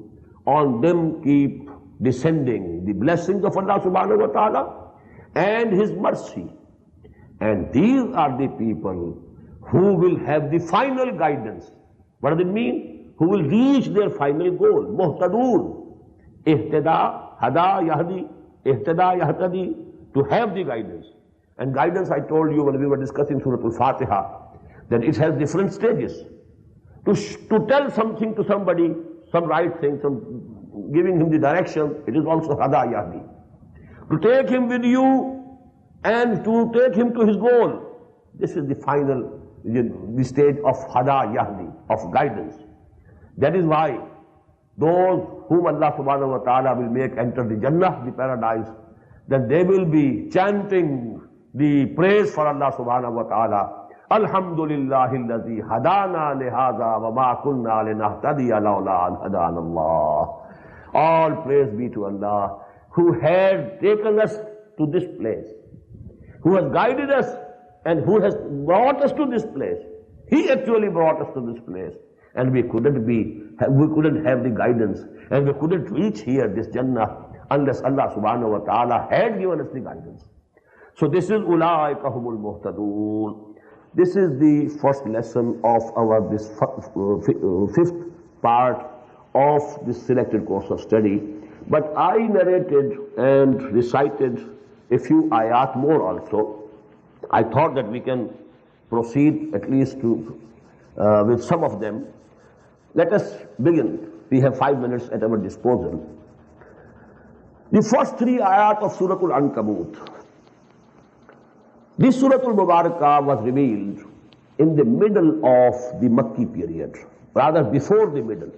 S1: On them keep descending the blessings of Allah subhanahu wa ta'ala and His mercy. And these are the people who will have the final guidance. What does it mean? Who will reach their final goal. Muhtadun. Ihtada, hada, yahdi, ihtada, yahtadi. To have the guidance. And guidance, I told you when we were discussing Surah Al-Fatiha, that it has different stages. To tell something to somebody, some right thing, giving him the direction, it is also hada, yahdi. To take him with you and to take him to his goal, this is the final, the stage of hada, yahdi, of guidance. That is why those whom Allah subhanahu wa ta'ala will make enter the Jannah, the paradise, then they will be chanting the praise for Allah subhanahu wa ta'ala. Alhamdulillahi alladhi hadana lihada wa ma kunna linahtadiya lawla an hadana Allah. All praise be to Allah who had taken us to this place, who has guided us and who has brought us to this place. He actually brought us to this place. And we couldn't have the guidance and we couldn't reach here, this Jannah, unless Allah subhanahu wa ta'ala had given us the guidance. So this is Ulaika humul muhtadun. This is the first lesson of our this fifth part of this selected course of study. But I narrated and recited a few ayat more also. I thought that we can proceed at least with some of them. Let us begin. We have 5 minutes at our disposal. The first 3 ayat of Surah Al-Ankabut. This Surah Al-Mubarakah was revealed in the middle of the Makki period, rather before the middle.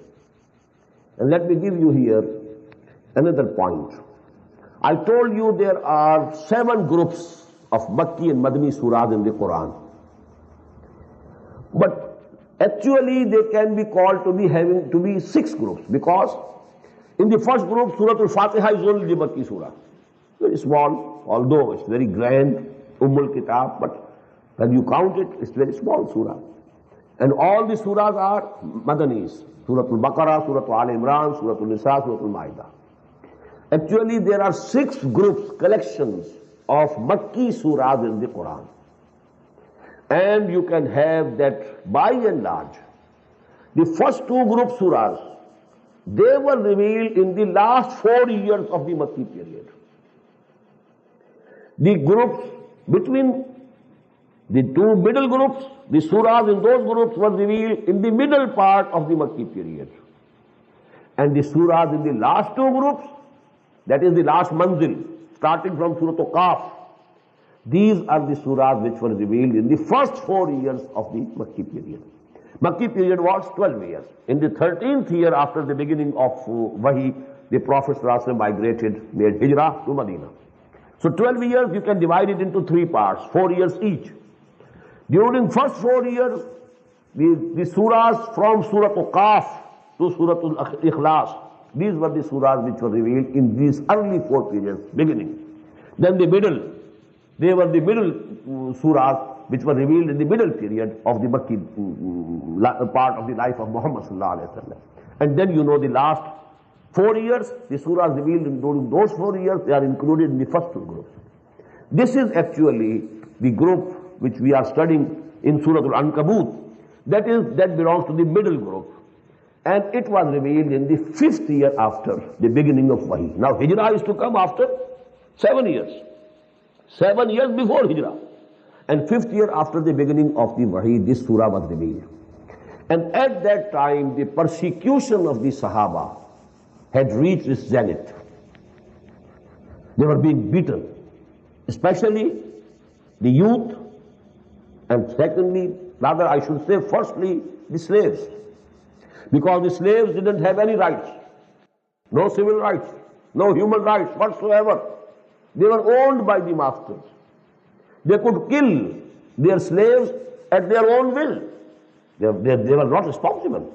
S1: And let me give you here another point. I told you there are 7 groups of Makki and Madani surahs in the Quran. But actually they can be called to be 6 groups, because in the first group, Surah Al-Fatiha is only the Makki surah. Very small, although it's very grand, Ummul Kitab, but When you count it, it's very small surah. And all the surahs are Madanis. Surah Al-Baqarah, Surah Al-Imran, Surah Al-Nisa, Surah Al-Ma'idah. Actually, there are 6 groups, collections of Makki surahs in the Quran. And you can have that by and large. The first 2 group surahs, they were revealed in the last 4 years of the Makki period. The groups between the 2 middle groups, the surahs in those groups were revealed in the middle part of the Makki period. And the surahs in the last 2 groups, that is the last manzil, starting from Surah Al-Qaf, these are the surahs which were revealed in the first 4 years of the Makki period. Makki period was 12 years. In the 13th year after the beginning of Wahi, the Prophet ﷺ migrated, made hijrah to Medina. So 12 years you can divide it into 3 parts, 4 years each. During first 4 years, the surahs from Surah Al-Qaf to Surah Al-Ikhlas, these were the surahs which were revealed in these early 4 periods, beginning. Then the middle, they were the middle surahs which were revealed in the middle period of the Makki part of the life of Muhammad sallallahu alaihi wasallam. And then you know the last 4 years, the surahs revealed during those 4 years, they are included in the first 2 groups. This is actually the group which we are studying in Surah Al-Ankabut. That belongs to the middle group. And it was revealed in the 5th year after the beginning of Wahi. Now Hijrah is to come after 7 years. 7 years before Hijrah. And 5th year after the beginning of the Wahi, this surah was revealed. And at that time, the persecution of the Sahaba had reached its zenith. They were being beaten, especially the youth, and secondly, rather I should say firstly, the slaves. Because the slaves didn't have any rights, no civil rights, no human rights whatsoever. They were owned by the masters. They could kill their slaves at their own will. They were not responsible.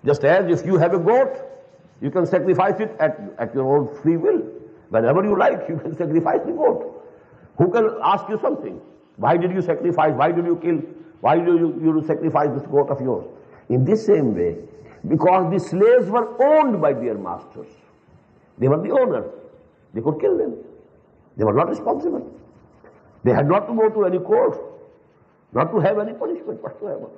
S1: Just as if you have a goat, you can sacrifice it at your own free will. Whenever you like, you can sacrifice the goat. Who can ask you something? Why did you sacrifice? Why did you kill? Why do you sacrifice this goat of yours? In this same way, because the slaves were owned by their masters. They were the owner. They could kill them. They were not responsible. They had not to go to any court, not to have any punishment whatsoever.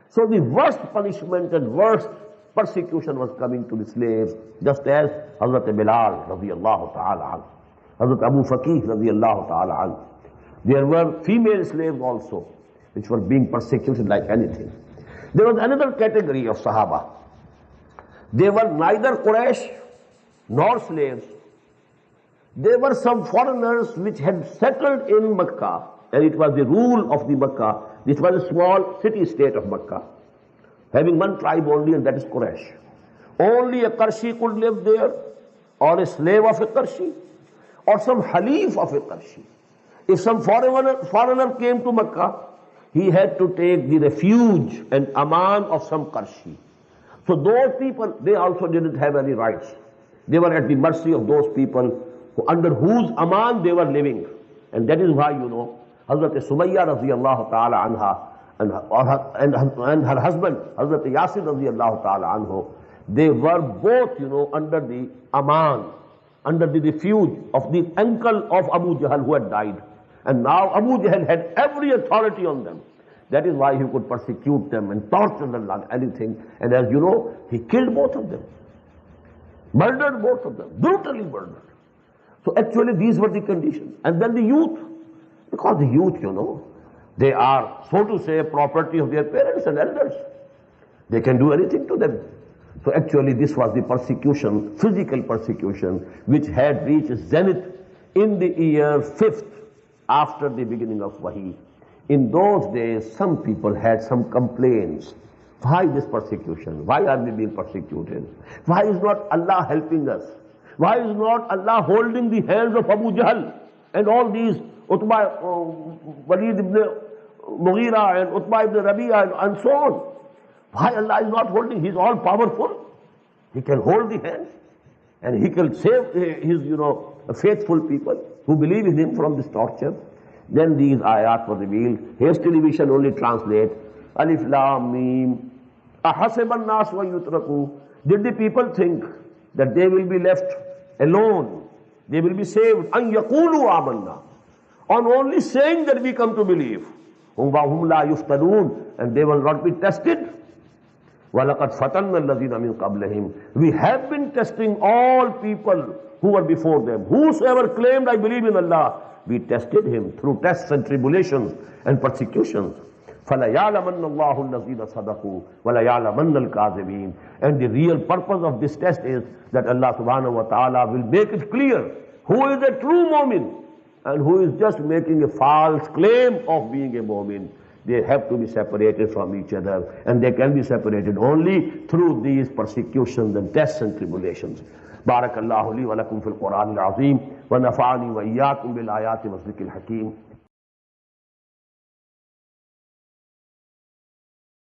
S1: So the worst punishment and worst persecution was coming to the slaves, just as Hazrat Bilal radiyallahu ta'ala anhu, Hazrat Abu Faqih radiyallahu ta'ala anhu. There were female slaves also, which were being persecuted like anything. There was another category of Sahaba. They were neither Quraysh nor slaves. There were some foreigners which had settled in Makkah, and it was the rule of the Makkah. This was a small city-state of Makkah, having one tribe only, and that is Quraysh. Only a Qarshi could live there, or a slave of a Qarshi, or some Halif of a Qarshi. If some foreigner came to Makkah, he had to take the refuge and aman of some Qarshi. So those people, they also didn't have any rights. They were at the mercy of those people under whose aman they were living. And that is why, you know, Hazrat Sumayya radiyallahu ta'ala anha and her husband, Hazrat Yasir radiyallahu ta'ala anhu, they were both, you know, under the aman, under the refuge of the uncle of Abu Jahl who had died. And now Abu Jahl had every authority on them. That is why he could persecute them and torture them like anything. And as you know, he killed both of them. Murdered both of them, brutally murdered. So actually these were the conditions. And then the youth, because the youth, you know, they are, so to say, property of their parents and elders. They can do anything to them. So actually this was the persecution, physical persecution, which had reached its zenith in the year 5th after the beginning of Wahi. In those days, some people had some complaints. Why this persecution? Why are we being persecuted? Why is not Allah helping us? Why is not Allah holding the hands of Abu Jahl and all these Utbah, Walid ibn Mughira and Utbah ibn Rabi'a and so on? Why Allah is not holding? He is all powerful. He can hold the hands and he can save his, you know, faithful people who believe in him from this torture. Then these ayat were revealed. Hastily we shall only translate. Alif Lam Mim. Ahasiban nas wa yutraku. Did the people think that they will be left alone? They will be saved. An yaqulu amanna. On only saying that we come to believe. Hum la yuftanun. And they will not be tested. وَلَقَدْ فَتَنَّ الَّذِينَ مِنْ قَبْلِهِمْ. We have been testing all people who were before them. Whosoever claimed, I believe in Allah, we tested him through tests and tribulations and persecutions. فَلَيَعْلَمَنَّ اللَّهُ الَّذِينَ صَدَقُوا وَلَيَعْلَمَنَّ الْكَاذِبِينَ. And the real purpose of this test is that Allah subhanahu wa ta'ala will make it clear who is a true mu'min and who is just making a false claim of being a mu'min. They have to be separated from each other, and they can be separated only through these persecutions and tests and tribulations. Barakallahu li wa lakum fil Qur'an al-azim wa nafa'ani wa iyyakum bil ayati wa dhikril hakim.